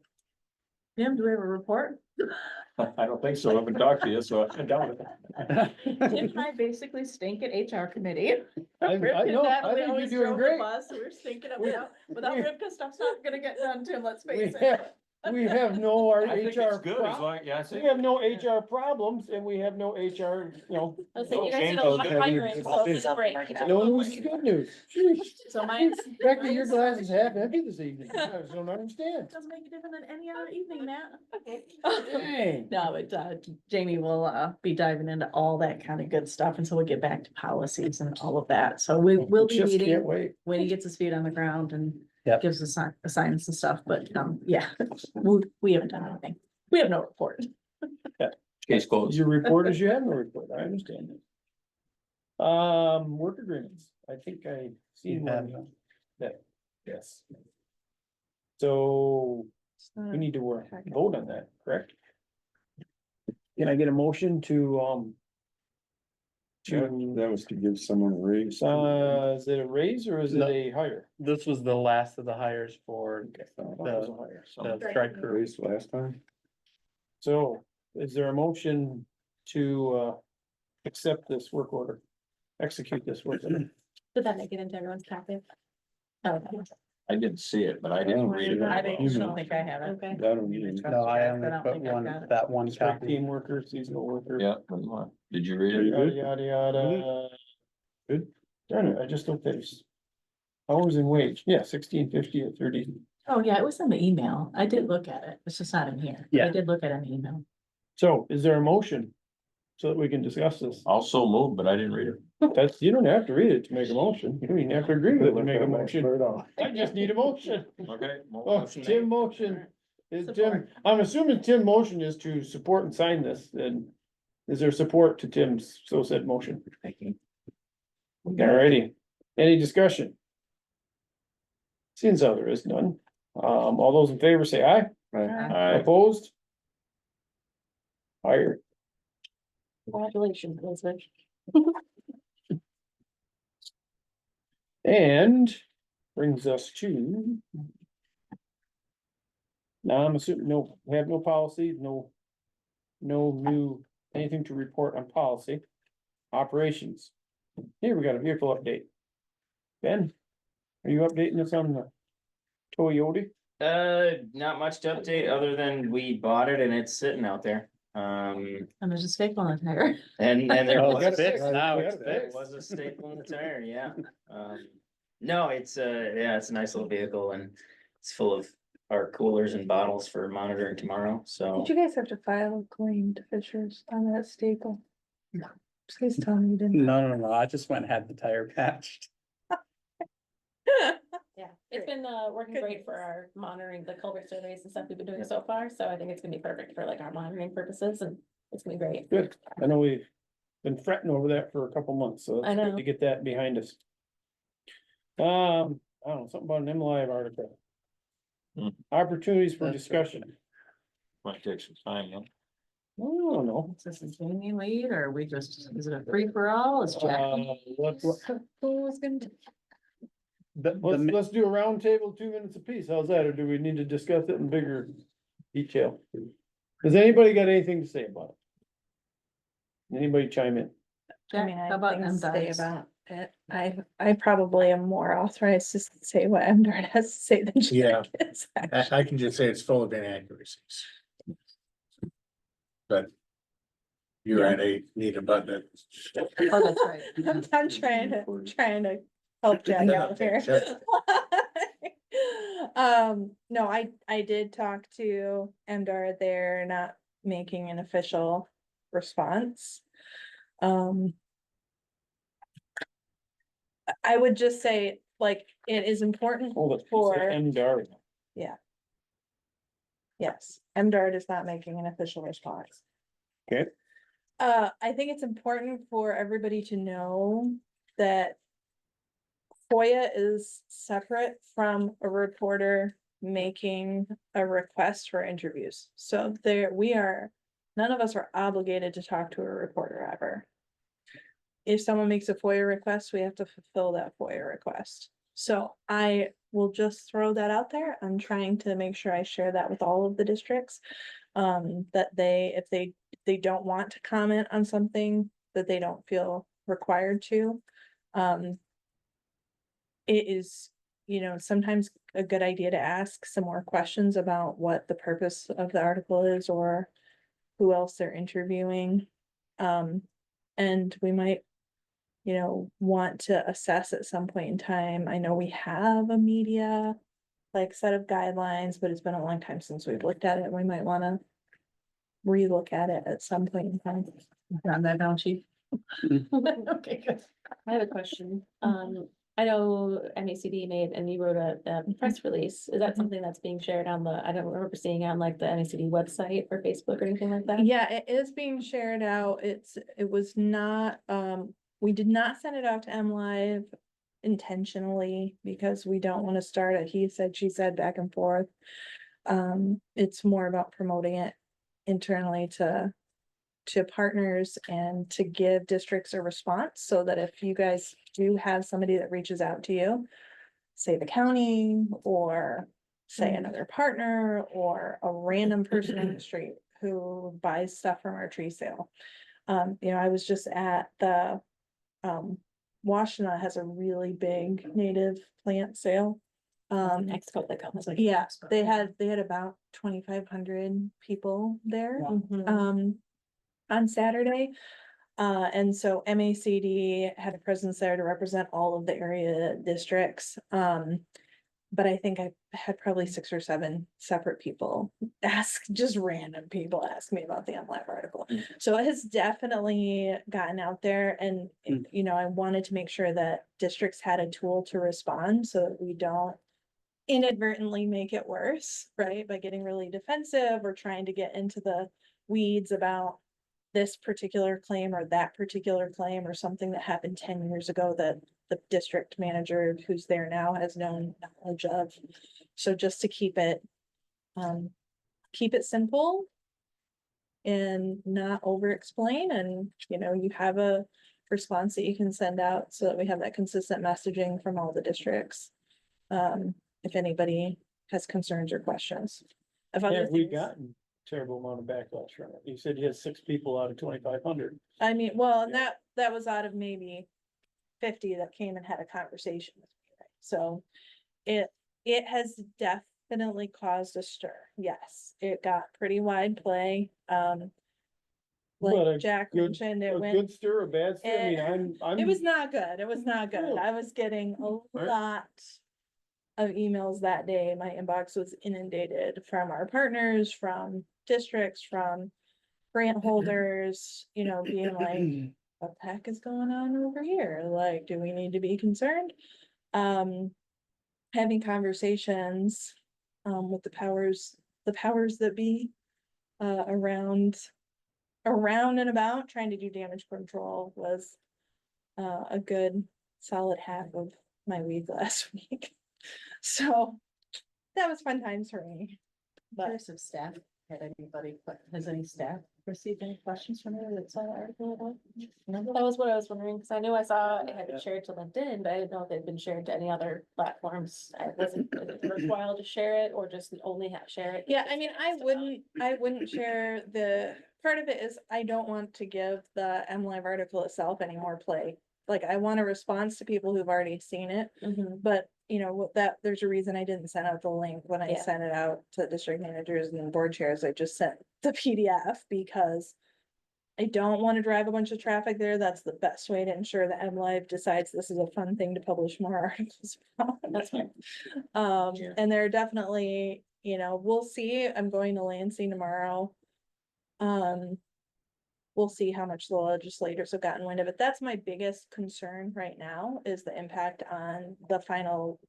Jim, do we have a report? I don't think so. I haven't talked to you, so. I doubt it. Tim and I basically stink at HR committee. I Rivka know, and I Natalie think always you're doing drove the great. bus, so we're stinking it We- without we- Rivka, stuff's not gonna get done, Tim, let's We face it. we have no I think it's HR, good, as long, yeah, I we think. have no HR problems and we have no HR, you know, I was saying, you guys Change did a lot those of hiring, so it's great. no news is good news. Sheesh. So mine's. Becky, your glass is half empty this evening. I just don't understand. Doesn't make it different than any other evening, Matt. Dang. No, but Jamie will be diving into all that kind of good stuff, and so we'll get back to policies and all of that, so we'll be Just meeting can't wait. when he gets his feet on the ground and Yep. gives us assignments and stuff, but yeah, we haven't done anything. We have no report. Case closed. Your report is you have no report, I understand that. Work agreements, I think I seen You have one them. that, yes. So we need to vote on that, correct? Can I get a motion to, That was to give someone a raise. is it a raise or is it No. a hire? This was the last of the hires for I thought it was a hire, so. the strike crew. Raised last time. So is there a motion to accept this work order? Execute this work order? Did that make it into everyone's packet? Oh, I didn't see it, but I didn't read it. I don't think I have it. okay. I don't even. No, I only I don't put think I've one, got it. that one Strike copy. team worker, seasonal worker. Yeah, that's fine. Did you read Yada, it? yada, yada. Good. Darn it, I just don't think. Hours and wage, yeah, 16.50 or 30. Oh, yeah, it was in the email. I did look at it. It's just not in here. but I Yeah. did look at an email. So is there a motion? So that we can discuss this? Also moved, but I didn't read it. That's, you don't have to read it to make a motion. You don't even have to agree with it to make a motion. I just need a motion. Okay. Oh, motion Tim made. motion. Is Tim, Support. I'm assuming Tim motion is to support and sign this, then is there support to Tim's so said motion? Alrighty, any discussion? Seeing how there is none, all those in favor say aye, Aye. opposed? Hired. Congratulations, Elizabeth. And brings us to. Now I'm assuming, no, we have no policy, no. No new, anything to report on policy. Operations. Here we got a vehicle update. Ben, are you updating us on the Toyota? Not much to update, other than we bought it and it's sitting out there. And there's a staple on the tire. And there Oh, was. it's fixed now, it's There fixed. was a staple in the tire, yeah. No, it's yeah, it's a nice little vehicle and it's full of our coolers and bottles for monitoring tomorrow, so. Did you guys have to file a claim to Fishers on that staple? No. Please tell me you didn't. No, I just went and had the tire patched. Yeah, it's been working great for our monitoring the culvert surveys and stuff we've been doing so far, so I think it's gonna be perfect for like our monitoring purposes and it's gonna be great. Good, I know we've been fretting over that for a couple months, so I it's good know. to get that behind us. I don't know, something about an MLive article. Hmm. Opportunities for That's discussion. Might take some time, yeah. I don't know. Is this a Jamie lead, or are we just, is it a free for all? Is Jackie? Who's gonna? Let's do a round table, 2 minutes apiece, how's that, or do we need to discuss it in bigger detail? Has anybody got anything to say about it? Anybody chime in? I mean, Jack, I how about think stay MDOT's? about I probably am more authorized to say what MDR has to say than Yeah. Jack is. I can just say it's full of inaccuracies. But you're Yeah. at a, need a button. Oh, that's right. I'm trying to help Jack out here. Sure. No, I did talk to MDR. They're not making an official response. I would just say, like, it is important Hold it, you for, said MDR. yes, MDR is not making an official response. Okay. I think it's important for everybody to know that FOIA is separate from a reporter making a request for interviews. So none of us are obligated to talk to a reporter ever. If someone makes a FOIA request, we have to fulfill that FOIA request. So I will just throw that out there. I'm trying to make sure I share that with all of the districts. That if they don't want to comment on something that they don't feel required to. It is, sometimes a good idea to ask some more questions about what the purpose of the article is or who else they're interviewing. And we might, want to assess at some point in time. I know we have a media set of guidelines, but it's been a long time since we've looked at it. We might want to relook at it at some point in time. On that down sheet. Okay, good. I have a question. I know MACD made, and you wrote a press release. Is that something that's being shared on I don't remember seeing it on the MACD website or Facebook or anything like that? Yeah, it is being shared out. It was not, we did not send it out to MLive intentionally because we don't want to start a he said, she said back and forth. It's more about promoting it internally to partners and to give districts a response so that if you guys do have somebody that reaches out to you, say the county or say another partner or a random person on the street who buys stuff from our tree sale. I was just at the Washtenaw has a really big native plant sale. Expo that comes. Yeah, they had about 2,500 people there. On Saturday. And so MACD had a presence there to represent all of the area districts. But I think I had probably 6 or 7 separate people just random people ask me about the MLive article. So it has definitely gotten out there and, I wanted to make sure that districts had a tool to respond so that we don't inadvertently make it worse, right? By getting really defensive or trying to get into the weeds about this particular claim or that particular claim or something that happened 10 years ago that the district manager who's there now has no knowledge of. So just to keep it simple and not over explain and, you have a response that you can send out so that we have that consistent messaging from all the districts. If anybody has concerns or questions. Have we gotten terrible amount of backlash from it? You said you had 6 people out of 2,500. I mean, well, that was out of maybe 50 that came and had a conversation with me. Right? So it has definitely caused a stir. Yes, it got pretty wide play. Like Jack mentioned, it went Good stir, a bad stir. I mean, I'm. It was not good. It was not good. Really? I was getting a lot of emails that day. My inbox was inundated from our partners, from districts, from grant holders, being like, what the heck is going on over here? Like, do we need to be concerned? Having conversations with the powers that be around and about trying to do damage control was a good solid half of my week last week. So that was fun times for me. But Curious if staff had anybody, but has any staff received any questions from you that saw the article at all? That was what I was wondering, because I knew I saw it had been shared to LinkedIn, but I didn't know if it had been shared to any other platforms. Is it worthwhile to share it or just only share it? yeah, I mean, I wouldn't share part of it is I don't want to give the MLive article itself any more play like, I want a response to people who've already seen it. Mhm. But, you know, that, there's a reason I didn't send out the link when I Yeah. sent it out to district managers and board chairs. I just sent the PDF because I don't want to drive a bunch of traffic there. That's the best way to ensure that MLive decides this is a fun thing to publish more articles about. That's fine. Yeah. And there are definitely, you know, we'll see. I'm going to Lansing tomorrow. We'll see how much the legislators have gotten wind of it. That's my biggest concern right now, is the impact on the final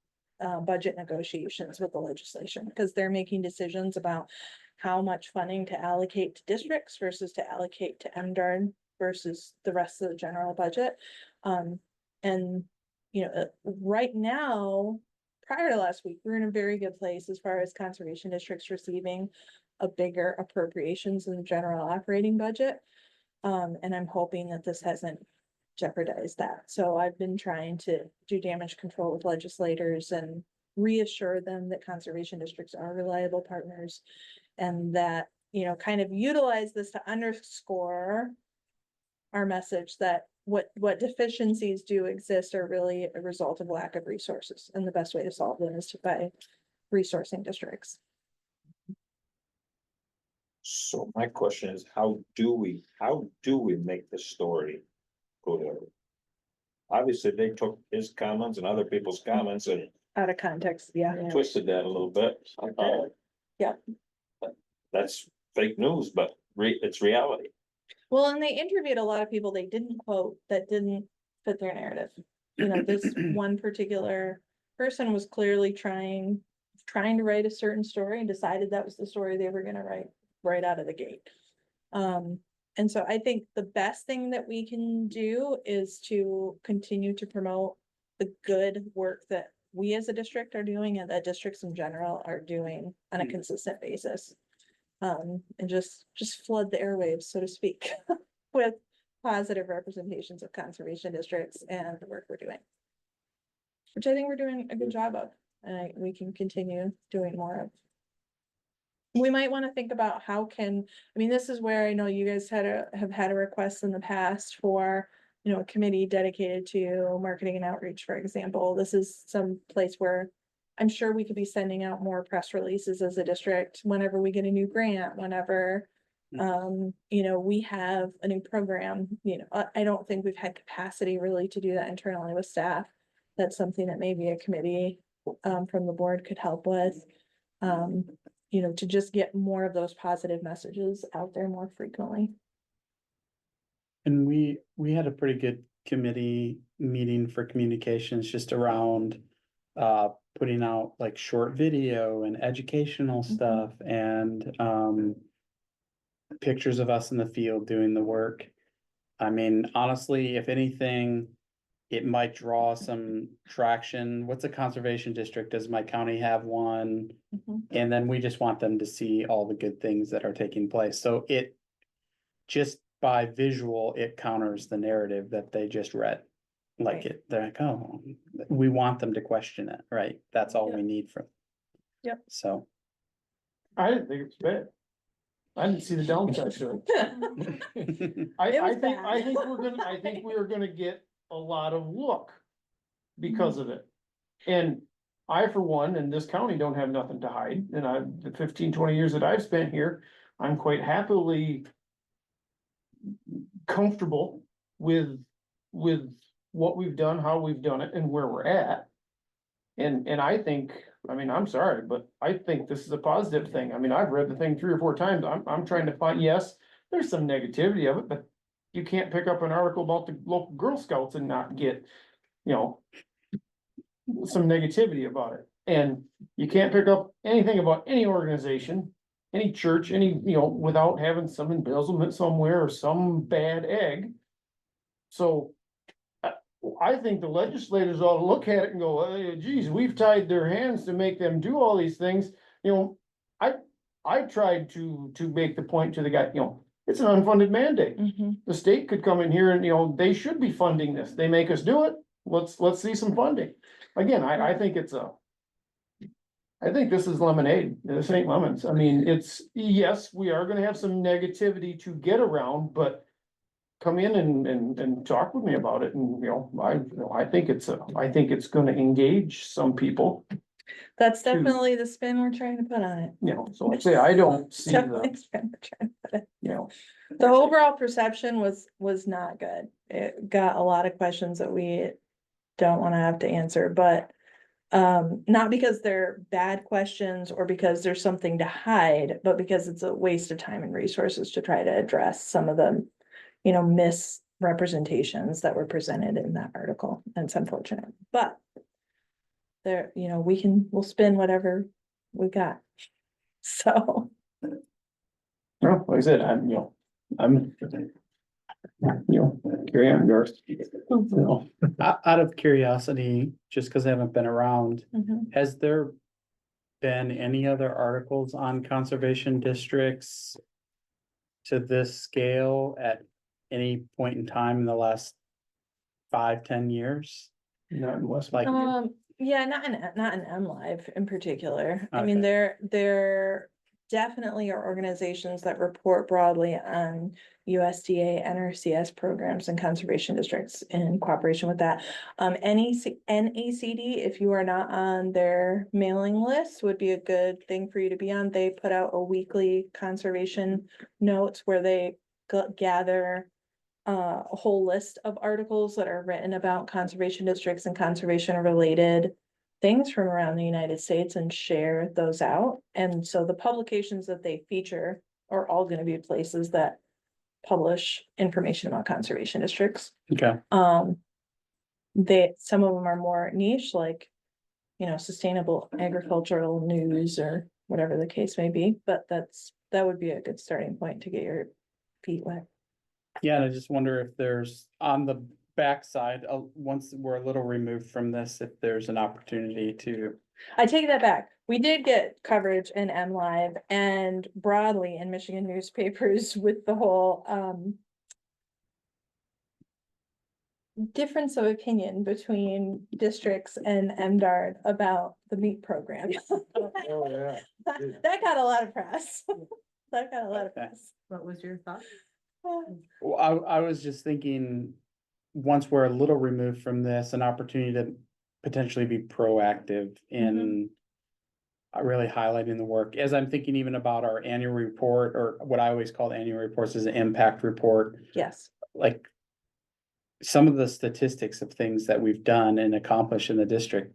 budget negotiations with the legislation, because they're making decisions about how much funding to allocate to districts versus to allocate to MDARD versus the rest of the general budget. And, you know, right now, prior to last week, we were in a very good place as far as conservation districts receiving a bigger appropriations in the general operating budget. And I'm hoping that this hasn't jeopardized that. So I've been trying to do damage control with legislators and reassure them that conservation districts are reliable partners. And that, you know, kind of utilize this to underscore our message that what deficiencies do exist are really a result of lack of resources. And the best way to solve them is by resourcing districts. So my question is, how do we make the story go there? Obviously, they took his comments and other people's comments and Out of context, yeah. twisted that a little bit. Yeah. That's fake news, but it's reality. Well, and they interviewed a lot of people they didn't quote that didn't fit their narrative. You know, this one particular person was clearly trying to write a certain story and decided that was the story they were gonna write right out of the gate. And so I think the best thing that we can do is to continue to promote the good work that we as a district are doing and that districts in general are doing on a consistent basis. And just flood the airwaves, so to speak, with positive representations of conservation districts and the work we're doing. Which I think we're doing a good job of, and we can continue doing more of. We might want to think about how I mean, this is where I know you guys have had a request in the past for, you know, a committee dedicated to marketing and outreach, for example. This is some place where I'm sure we could be sending out more press releases as a district whenever we get a new grant, whenever, you know, we have a new program, you know, I don't think we've had capacity really to do that internally with staff. That's something that maybe a committee, from the board could help with. You know, to just get more of those positive messages out there more frequently. And we had a pretty good committee meeting for communications just around putting out like short video and educational stuff and pictures of us in the field doing the work. I mean, honestly, if anything, it might draw some traction. What's a conservation district? Does my county have one? And then we just want them to see all the good things that are taking place. So it just by visual, it counters the narrative that they just read. Like Right. they're like, oh, we want them to question it, right? That's all Yep. we need from. Yep. So. I didn't think it was bad. I didn't see the downside to it. I It was think bad. I think we are gonna get a lot of look because of it. And I, for one, in this county, don't have nothing to hide, and the 15-20 years that I've spent here, I'm quite happily comfortable with what we've done, how we've done it, and where we're at. And I think, I mean, I'm sorry, but I think this is a positive thing. I mean, I've read the thing 3 or 4 times. I'm trying to find, yes, there's some negativity of it, but you can't pick up an article about the local Girl Scouts and not get, you know, some negativity about it. And you can't pick up anything about any organization, any church, any, you know, without having some embezzlement somewhere or some bad egg. So I think the legislators ought to look at it and go, hey, geez, we've tied their hands to make them do all these things. You know, I tried to make the point to the guy, you know, it's an unfunded mandate. The state could come in here and, you know, they should be funding this. They make us do it. Let's see some funding. Again, I think I think this is lemonade. This ain't lemons. I mean, yes, we are gonna have some negativity to get around, but come in and talk with me about it, and, I think I think it's gonna engage some people, That's to- definitely the spin we're trying to put on it. so I say, I don't see Definitely the, the spin we're trying to put it. you know. The overall perception was not good. It got a lot of questions that we don't wanna have to answer, but. Not because they're bad questions or because there's something to hide, but because it's a waste of time and resources to try to address some of the. Misrepresentations that were presented in that article, and it's unfortunate, but. There, we'll spin whatever we got. So. Well, like I said, Gary, I'm yours. Out of curiosity, just because I haven't been around, Mhm. has there been any other articles on conservation districts to this scale at any point in time in the last 5-10 years? Not in West. Like, Yeah, not in MLive in particular. I mean, Okay. there definitely are organizations that report broadly on USDA, NRCS programs and conservation districts in cooperation with that. NACD, if you are not on their mailing list, would be a good thing for you to be on. They put out a weekly conservation notes where they gather a whole list of articles that are written about conservation districts and conservation related things from around the United States and share those out. And so the publications that they feature are all going to be places that publish information about conservation districts. okay, Some of them are more niche, like, sustainable agricultural news or whatever the case may be, but that would be a good starting point to get your feet wet. yeah, and I just wonder if there's, on the backside, once we're a little removed from this, if there's an opportunity to. I take that back. We did get coverage in MLive and broadly in Michigan newspapers with the whole difference of opinion between districts and MDARD about the meat program. Oh, yeah. That got a lot of press. That got a lot of press. What was your thought? Well, I was just thinking, once we're a little removed from this, an opportunity to potentially be proactive in really highlighting the work, as I'm thinking even about our annual report, or what I always call annual reports is an impact report. Yes. Like, some of the statistics of things that we've done and accomplished in the district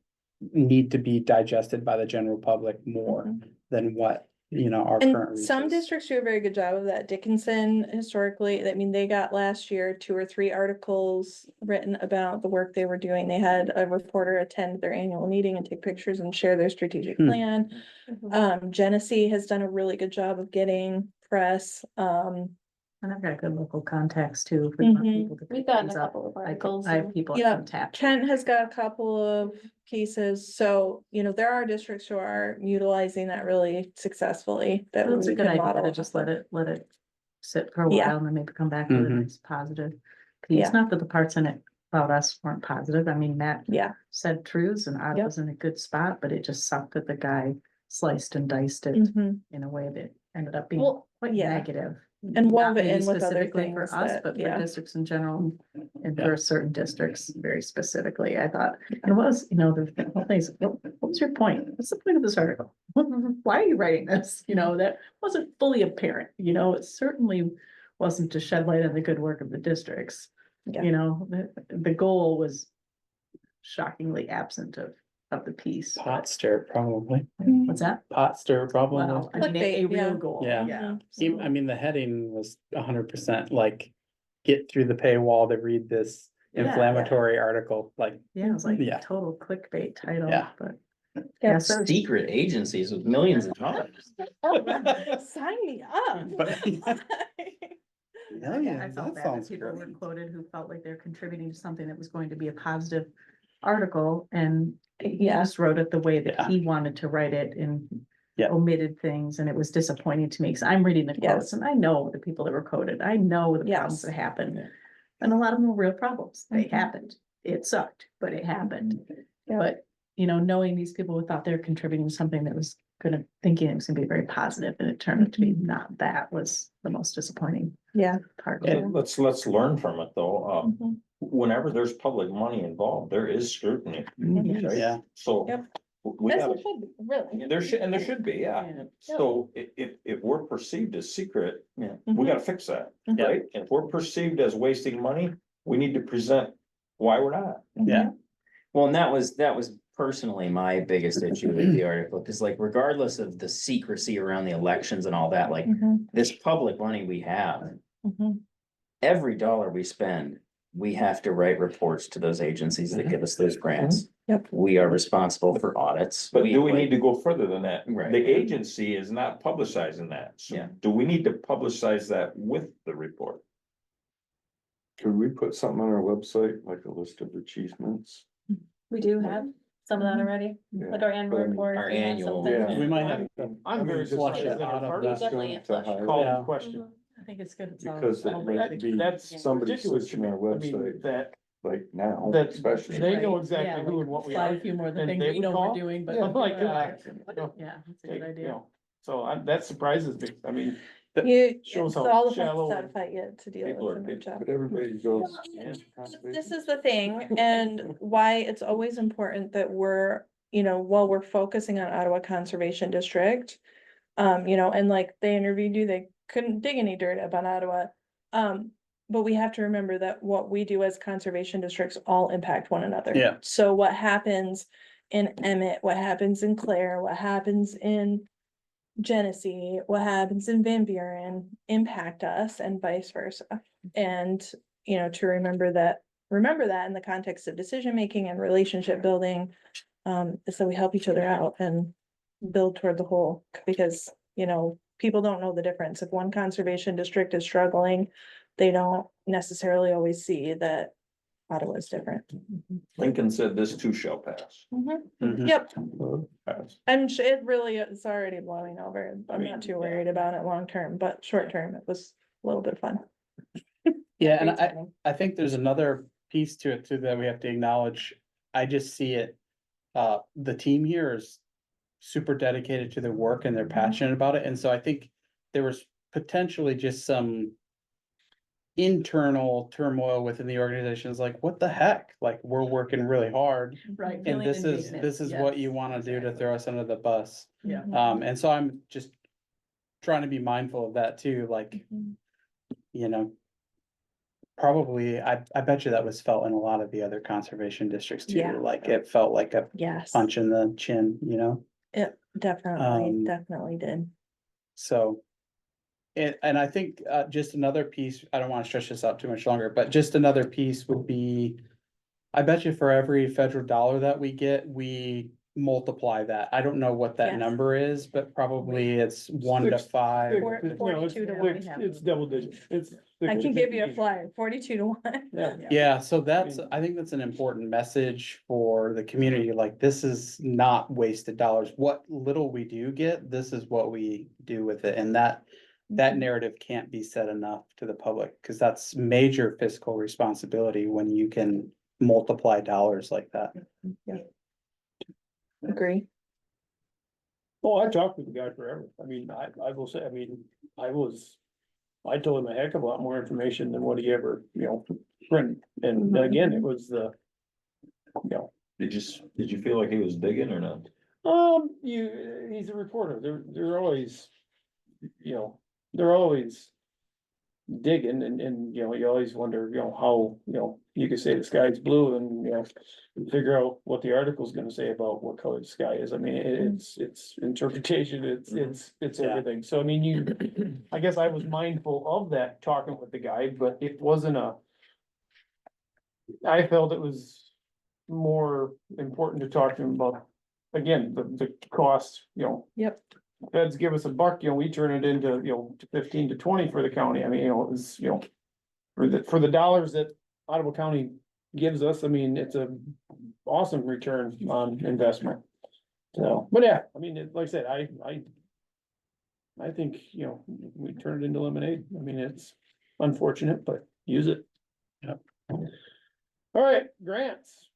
need to be digested by the general public more than what, our current. And some reaches. districts do a very good job of that. Dickinson historically, I mean, they got last year 2 or 3 articles written about the work they were doing. They had a reporter attend their annual meeting and take pictures and share their strategic plan. Genesee has done a really good job of getting press. And I've got good local contacts too. If we want Mhm. people to We've pick gotten a things up. couple of I articles. have people I Yeah, can tap. Kent has got a couple of cases, so, there are districts who are utilizing that really successfully. That That's a we good can idea model to just off let it sit for a Yeah. while and then maybe come back with a Mhm. nice positive piece. Yeah. Not that the parts in it about us weren't positive. I mean, Matt Yeah, said truths and I Yep. was in a good spot, but it just sucked that the guy sliced and diced it mhm. in a way that ended up being Well, quite yeah. negative. And Not wove it maybe in with other specifically for things us, that- but for yeah. districts in general and Yeah. for certain districts very specifically. I thought it was, the whole thing, what was your point? What's the point of this article? Why are you writing this? That wasn't fully apparent, it certainly wasn't to shed light on the good work of the districts. Yeah. The goal was shockingly absent of the piece. Pot stir, probably. What's that? Pot stir, probably. Well, I mean, a Clickbait, real yeah. goal. Yeah. Yeah. I mean, the heading was 100% like, get through the paywall to read this Yeah. inflammatory article, like, Yeah, it was like Yeah. total clickbait title, Yeah. but. Yeah. Yeah, so Secret agencies with millions of dollars. Sign me up. But- I yeah, felt that bad that sounds people were great. quoted who felt like they're contributing to something that was going to be a positive article and he Yeah. just wrote it the way that Yeah. he wanted to write it and Yeah. omitted things and it was disappointing to me because I'm reading the Yes. quotes and I know the people that were quoted. I know the problems Yes. that happened. And a lot of them were real problems. They Mhm. happened. It sucked, but it happened. Yeah. But, knowing these people who thought they were contributing to something that was thinking it was gonna be very positive, and it turned out to be not. That was the most disappointing Yeah. part of it. And let's learn from it though. Mhm. Whenever there's public money involved, there is scrutiny, right? Yeah. So. Yep. We As gotta, it should be, really. there should be, yeah. Yeah. So if we're perceived as secret, Yeah. we Mhm. gotta fix that, Mhm. right? If we're perceived as wasting money, we need to present why we're not. Yeah. Well, and that was personally my biggest issue with the article, because like regardless of the secrecy around the elections and all that, like Mhm, this public money we have, mhm. every dollar we spend, we have to write reports to those agencies that give us those grants. Yep. We are responsible for audits. But do we need to go further than that? Right. The agency is not publicizing that. So Yeah. do we need to publicize that with the report? Could we put something on our website, like a list of achievements? We do have some of that already, Yeah. like our annual But I mean, report. our we have annual- something. Yeah. We might have I'm very flush surprised it that out our of party that. Definitely To flush. highlight- called Yeah. in question. I think it's good. It's all- Because it all might ready. be That's somebody ridiculous to switching me. our I mean, website, that, like now, that especially. they know Right. exactly Yeah, who like and what we slide are. a few more of the and things they that you would know call. we're doing, but. Yeah, like, Yeah, you know, Yeah, that's a take, good you idea. know, so that surprises me. I mean, shows It's how all the shallow fun stuff I get to deal people with are in my big. job. But everybody goes. This is the thing, and why it's always important that we're, while we're focusing on Ottawa Conservation District. And like they interviewed you, they couldn't dig any dirt up on Ottawa. But we have to remember that what we do as conservation districts all impact one another. Yeah. So what happens in Emmett, what happens in Clare, what happens in Genesee, what happens in Van Buren impact us and vice versa. And, to remember that in the context of decision making and relationship building, is that we help each other out and build toward the whole, because, people don't know the difference. If one conservation district is struggling, they don't necessarily always see that Ottawa is different. Lincoln said this too shall pass. Mhm. Yep, Pass. it really is already blowing over. I'm not too worried about it long term, but short term, it was a little bit fun. Yeah, and Great timing. I think there's another piece to it too that we have to acknowledge. I just see it. The team here is super dedicated to their work and they're passionate about it. And so I think there was potentially just some internal turmoil within the organization. It's like, what the heck? Like, we're working really hard. Right. And feeling this indignant. is what you Yes, want to do to exactly. throw us under the bus. Yeah. And so I'm just trying to be mindful of that too, like, you know. Probably, I bet you that was felt in a lot of the other conservation districts too, Yeah. like it felt like a Yes, punch in the chin, you know, it definitely, Um, definitely did. so. And I think just another piece, I don't wanna stretch this out too much longer, but just another piece would be. I bet you for every federal dollar that we get, we multiply that. I don't know what that Yes. number is, but probably it's 1 to 5. Four- It's- no, 42 to it's- one. It's double digit. It's. I can give you a flyer, 42 to 1. Yeah. Yeah, so that's, mean- I think that's an important message for the community, like, this is not wasted dollars. What little we do get, this is what we do with it, and that narrative can't be said enough to the public, cause that's major fiscal responsibility when you can multiply dollars like that. Agree. Oh, I talked with the guy forever. I mean, I will say, I mean, I told him a heck of a lot more information than what he ever, printed. And again, it was the, Did you feel like he was digging or not? he's a reporter. They're always, they're always digging and, you always wonder, how, you could say the sky's blue and, figure out what the article's gonna say about what color the sky is. I mean, it's interpretation, it's Yeah. everything. So I mean, I guess I was mindful of that talking with the guy, but it wasn't I felt it was more important to talk to him about, again, the cost, Yep. feds give us $1, we turn it into, to 15 to 20 for the county. I mean, it was, for the dollars that Ottawa County gives us, I mean, it's a awesome return on investment. So, but yeah, I mean, like I said, I think, we turn it into lemonade. I mean, it's unfortunate, but use it. Yep. All right, grants.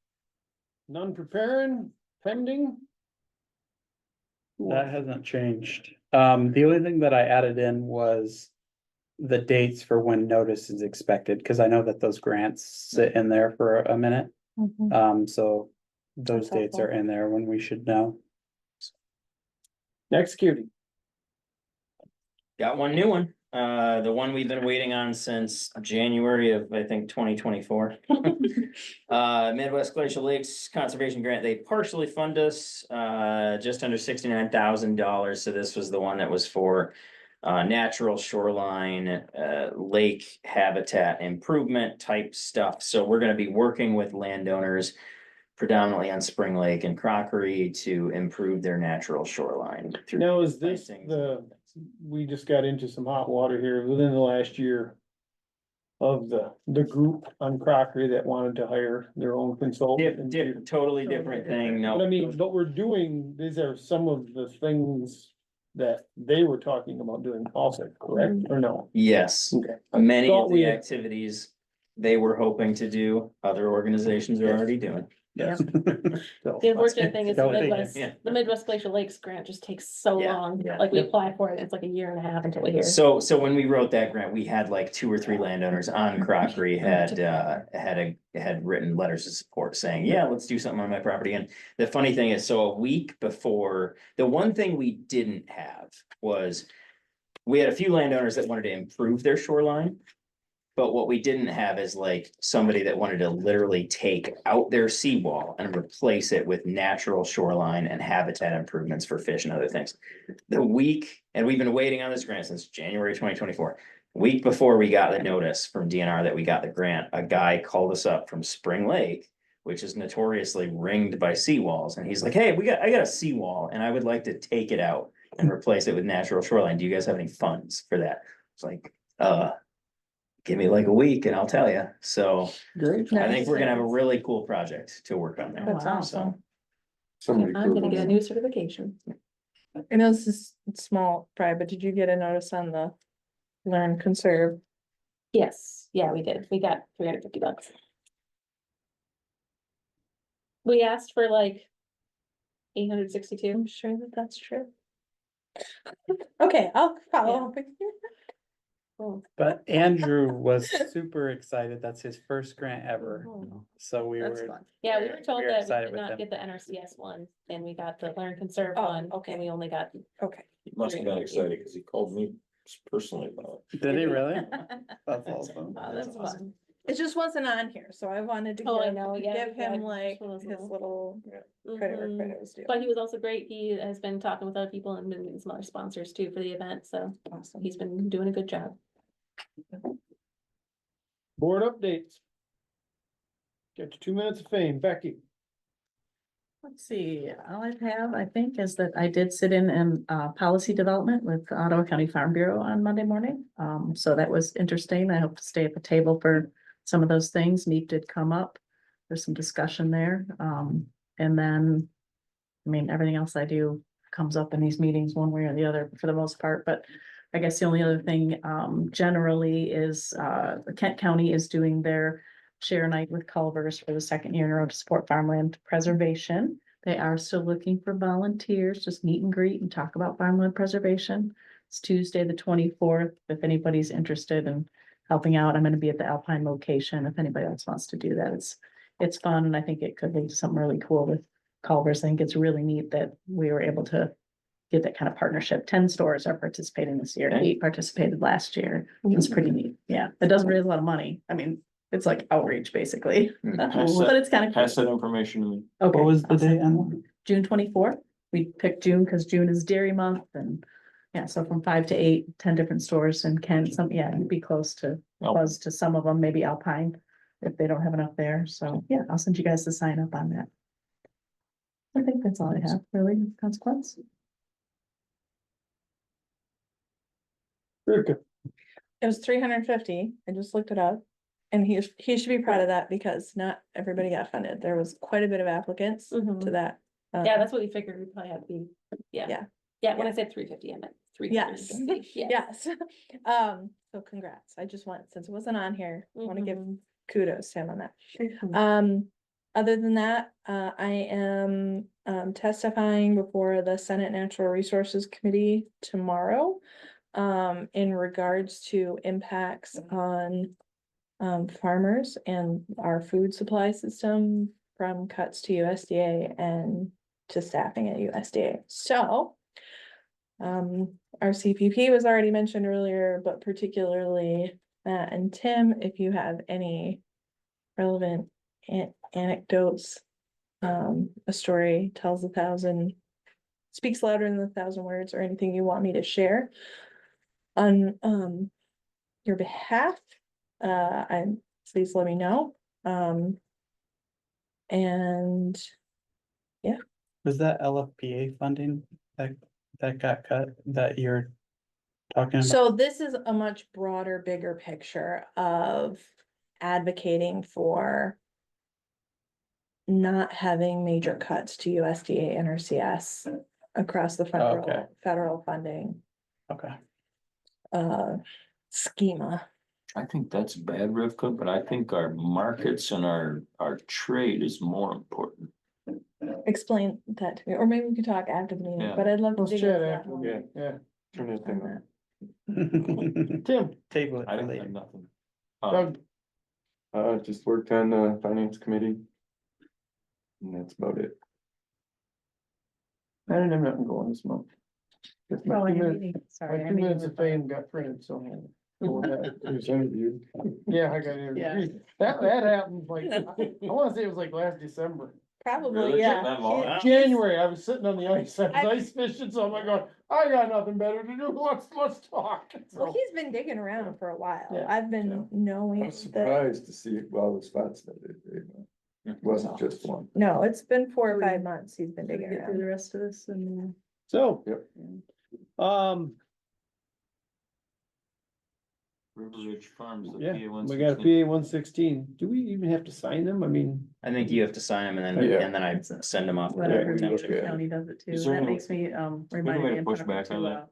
None preparing, pending. That hasn't changed. The only thing that I added in was the dates for when notice is expected, because I know that those grants sit in there for a minute. So those That's dates are helpful. in there when we should know. Next cutie. Got one new one, the one we've been waiting on since January of, I think, 2024. Midwest Glacial Lakes Conservation Grant, they partially fund us, just under $69,000, so this was the one that was for natural shoreline, lake habitat improvement type stuff, so we're gonna be working with landowners predominantly on Spring Lake and Crockery to improve their natural shoreline. through Now, is this plantings. we just got into some hot water here within the last year of the group on Crockery that wanted to hire their own consultant. and do- Totally different thing, But I no, mean, what we're doing, these are some of the things that they were talking about doing also, correct, or no? yes, Okay. many Thought of we the had- activities they were hoping to do, other organizations are already doing. Yes. So, The unfortunate thing is the Don't think Midwest, yeah. the Midwest Glacial Lakes grant just takes so Yeah. long, Yeah. like we Yep. apply for it, it's like a year and a half until we hear. So when we wrote that grant, we had like 2 or 3 landowners on Crockery had written letters of support saying, yeah, let's do something on my property. And the funny thing is, so a week before, the one thing we didn't have was we had a few landowners that wanted to improve their shoreline. But what we didn't have is like somebody that wanted to literally take out their seawall and replace it with natural shoreline and habitat improvements for fish and other things. And we've been waiting on this grant since January 2024. Week before we got the notice from DNR that we got the grant, a guy called us up from Spring Lake, which is notoriously ringed by seawalls, and he's like, hey, I got a seawall and I would like to take it out and replace it with natural shoreline. Do you guys have any funds for that? It's like, give me like a week and I'll tell you. So Great. I think we're gonna have a really cool project to work on there. That's Wow. awesome. Somebody I'm gonna could- get a new certification. I know this is small fry, but did you get a notice on the learn conserve? Yes, yeah, we did. We got $350. We asked for like 862. I'm sure that that's true. Okay, I'll follow up with you. But Andrew was super excited. That's his first grant ever. So we That's were. fun. Yeah, we were told We're that we excited did with not them. get the NRCS one, and we got the Learn Conserve Oh, one, okay. and we only got. Okay. He must have been excited because he called me personally about Did he really? That's awesome. Wow, that's fun. It just wasn't on here, so I wanted to Oh, I give, know, yeah, give we got him like one of his those little credit where Mhm. credit was due. But he was also great. He has been talking with other people and been meeting some other sponsors too for the event, so Awesome. he's been doing a good job. Board updates. Get to 2 minutes of fame, Becky. Let's see, all I have, I think, is that I did sit in policy development with Ottawa County Farm Bureau on Monday morning. So that was interesting. I hope to stay at the table for some of those things. NEAP did come up. There's some discussion there. And then, I mean, everything else I do comes up in these meetings one way or the other for the most part, but I guess the only other thing, generally is, Kent County is doing their share night with Culvers for the second year in a row to support farmland preservation. They are still looking for volunteers, just meet and greet and talk about farmland preservation. It's Tuesday, the 24th. If anybody's interested in helping out, I'm gonna be at the Alpine location. If anybody else wants to do that, it's fun, and I think it could lead to something really cool with Culvers. I think it's really neat that we were able to get that kind of partnership. 10 stores are participating this year. 8 participated last year. It's pretty neat. Yeah, it doesn't raise a lot of money. I mean, it's like outreach basically, but it's kind of pass cool. that information to me. Okay. What was the I'll send date on? June 24th. We picked June because June is dairy month, and yeah, so from 5 to 8, 10 different stores in Kent. You'd be close to Buzz to some of them, maybe Alpine if they don't have enough there. So yeah, I'll send you guys the sign up on that. I think that's all I have, really, consequence. Erica. It was 350. I just looked it up. And he should be proud of that because not everybody got funded. There was quite a bit of applicants to Mhm. that. Yeah, that's what we figured. We probably had to be, yeah. Yeah. Yeah, when I said 350, I meant 350. Yes. So congrats. I just want, since it wasn't on here, I want to give Mhm. kudos to him on that. Mhm. Other than that, I am testifying before the Senate Natural Resources Committee tomorrow. In regards to impacts on farmers and our food supply system from cuts to USDA and to staffing at USDA. So our CPP was already mentioned earlier, but particularly Matt and Tim, if you have any relevant anecdotes, a story tells 1,000, speaks louder than 1,000 words, or anything you want me to share on your behalf, please let me know. And Was that LFPA funding that got cut that you're talking about? so this is a much broader, bigger picture of advocating for not having major cuts to USDA and RCS across the Okay. federal funding Okay. schema. I think that's bad, Rivka, but I think our markets and our trade is more important. Explain that to me, or maybe we could talk after the meeting, Yeah. but I'd love to Let's dig chat into that after, more. yeah. Turn that thing on. Tim, Table it I for don't later. have nothing. Doug, Just worked on the finance committee. And that's about it. I didn't have nothing going this month. Just my Oh, 2 your minutes, meeting. my Sorry. I 2 mean, minutes you of were- fame got printed, so. go with that. It was interviewed. Yeah, I got interviewed. That happened like, I wanna say it was like last December. Probably, Really? yeah. That long? January, I was sitting on the ice, I was I- ice fishing, so I'm like, going, I got nothing better to do, let's talk. Well, So, he's been digging around for a while. Yeah, I've been I knowing was that, surprised to see all the spots that it wasn't just one. no, it's been 4 or 5 months he's been Did we digging get through the around. rest of this and? so, Yep. River Ridge Farms, the yeah, PA we got a 116. PA 116. Do we even have to sign them? I mean, I think you have to sign them and Yeah. then I send them off. to Whatever, the we look township. at it. county does it too. Is there That any- makes me, reminded way me to in push front of back on to, that?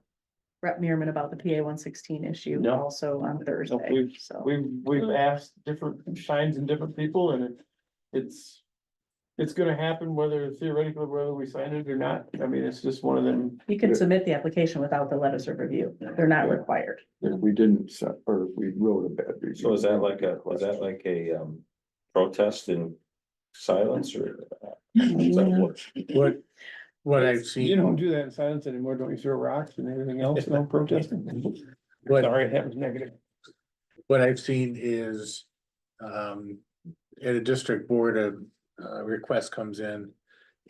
Rep Meerman about the PA 116 issue No. also on Thursday, we've- so. we've asked different times and different people and it's gonna happen whether theoretically, whether we sign it or not. I mean, it's just one of them. You can submit the application without the letters of review. They're not required. If we didn't, or if we wrote a bad review. So is that like a protest in silence or? Is that what- What I've You seen, don't do that in silence anymore, don't you throw rocks and everything else, no protesting? Sorry, that was negative. what I've seen is, at a district board, a request comes in.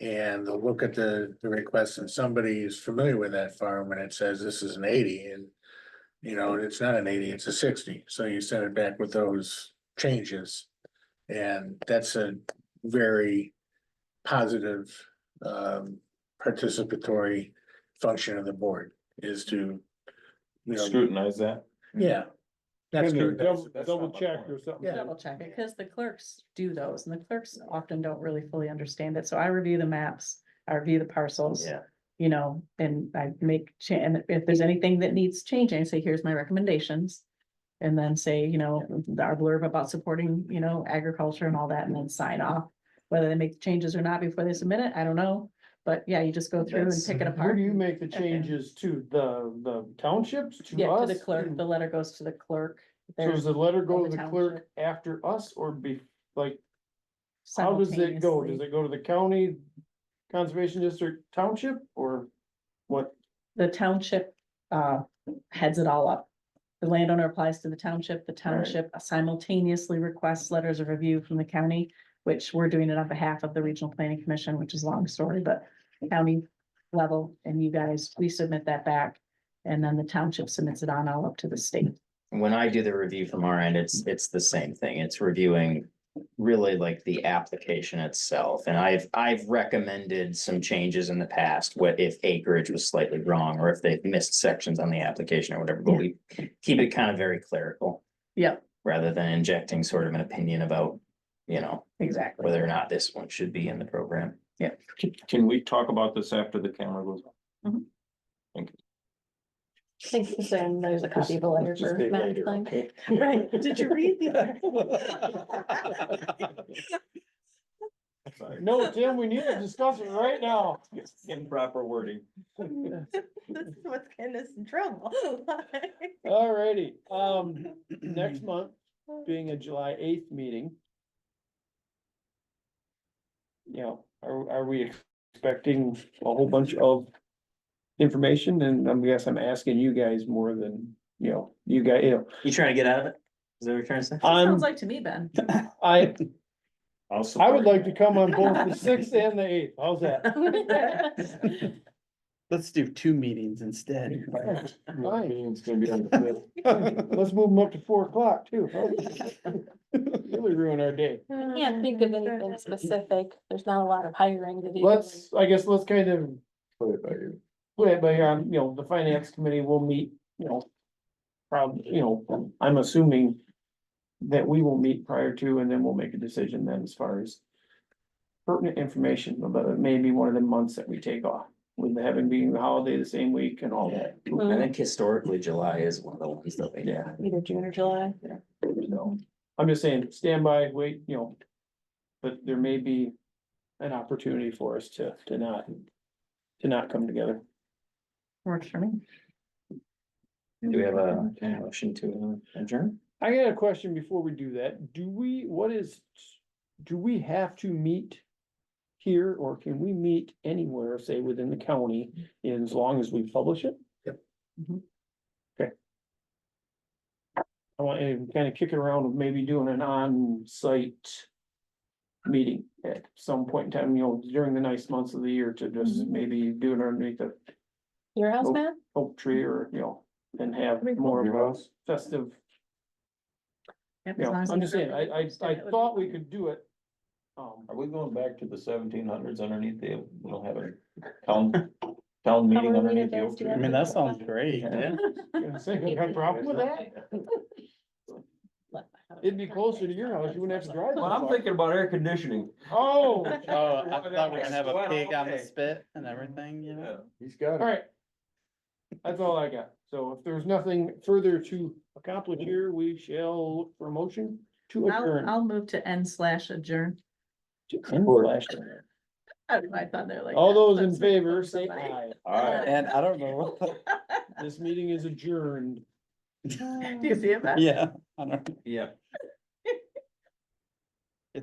And they'll look at the request and somebody is familiar with that farm and it says this is an 80 and. You know, it's not an 80, it's a 60, so you send it back with those changes. And that's a very positive, participatory function of the board is to. You know, Scrutinize that? yeah. That's Maybe good. double check or something. Yeah. Double check it, because the clerks do those, and the clerks often don't really fully understand it, so I review the maps, I review the parcels. Yeah. You know, and I make and if there's anything that needs changing, I say, here's my recommendations. And then say, you know, our blurb about supporting, you know, agriculture and all that, and then sign off. Whether they make the changes or not before they submit it, I don't know, but yeah, you just go through and That's- pick it Where apart. do you make the changes to? The townships, to Yeah, to the us? clerk, the letter goes to the clerk. So does the letter go to the the clerk township. after us or like, how does it go? Does Simultaneously. it go to the county conservation district township or what? The township heads it all up. The landowner applies to the township simultaneously requests letters of review from the county, which we're doing it on behalf of the Regional Planning Commission, which is a long story, but county level and you guys, we submit that back. And then the township submits it on all up to the state. When I do the review from our end, it's the same thing. It's reviewing really like the application itself. And I've recommended some changes in the past, what if acreage was slightly wrong or if they missed sections on the application or whatever, but we keep it kind of very clerical Yep, rather than injecting sort of an opinion about, you know, exactly. whether or not this one should be in the program. Can we talk about this after the camera goes? Mhm. Thank you. I think there's a copy of the letter Just for stay Matt. later, Klein. okay? Right, did you read the? No, Tim, we need to discuss it right now. Improper wording. This is what's getting us in trouble. Alrighty, next month being a July 8th meeting. You know, are we expecting a whole bunch of information? And I guess I'm asking you guys more than, you guys, You trying to get out of it? Is that what you're trying to say? Sounds like to me, Ben. I I'll I would support like that. to come on both the sixth and the eighth. How's that? Let's do 2 meetings instead. My meeting's gonna be on the 5th. Let's move them up to 4 o'clock too. Really ruin our day. I can't think of anything specific. There's not a lot of hiring to do. I guess let's kind of Play it by ear. put it by here on, the finance committee will meet, probably, I'm assuming that we will meet prior to, and then we'll make a decision then as far as pertinent information, but it may be one of the months that we take off, with having being the holiday the same week and all that. I think historically July is one of the ones that we. Yeah, Either June or July. so, I'm just saying, stand by, wait, but there may be an opportunity for us to not come together. Works for me. Do we have a motion to adjourn? I got a question before we do that. Do we have to meet here, or can we meet anywhere, say within the county, as long as we publish it? Yep. Okay. I want to kind of kick it around with maybe doing an on-site meeting at some point in time, during the nice months of the year, to just maybe do it underneath the Your house, Oh. Matt? oak tree, or, and have more of Your a house? festive. Yep, as long as I'm we just saying, start- I thought we could do it. Are we going back to the 1700s underneath have a town meeting How many underneath the events oak do you tree? I mean, that sounds great. Yeah. Gonna say, you got a problem with that? It'd be closer to your house, you wouldn't have to drive. Well, I'm thinking about air conditioning. Oh, Oh, I thought we were gonna have a Sweat pig all on the day. spit and everything, Yeah. He's got it. alright. That's all I got. So if there's nothing further to accomplish here, we shall look for a motion to adjourn. I'll move to end/adjourn. To end slash adjourn. I don't know, I thought they're like. All that, those but in it's favor, like say somebody. aye. Alright. And I don't know. This meeting is adjourned. Do you see it, Matt? Yeah. I don't. Yeah.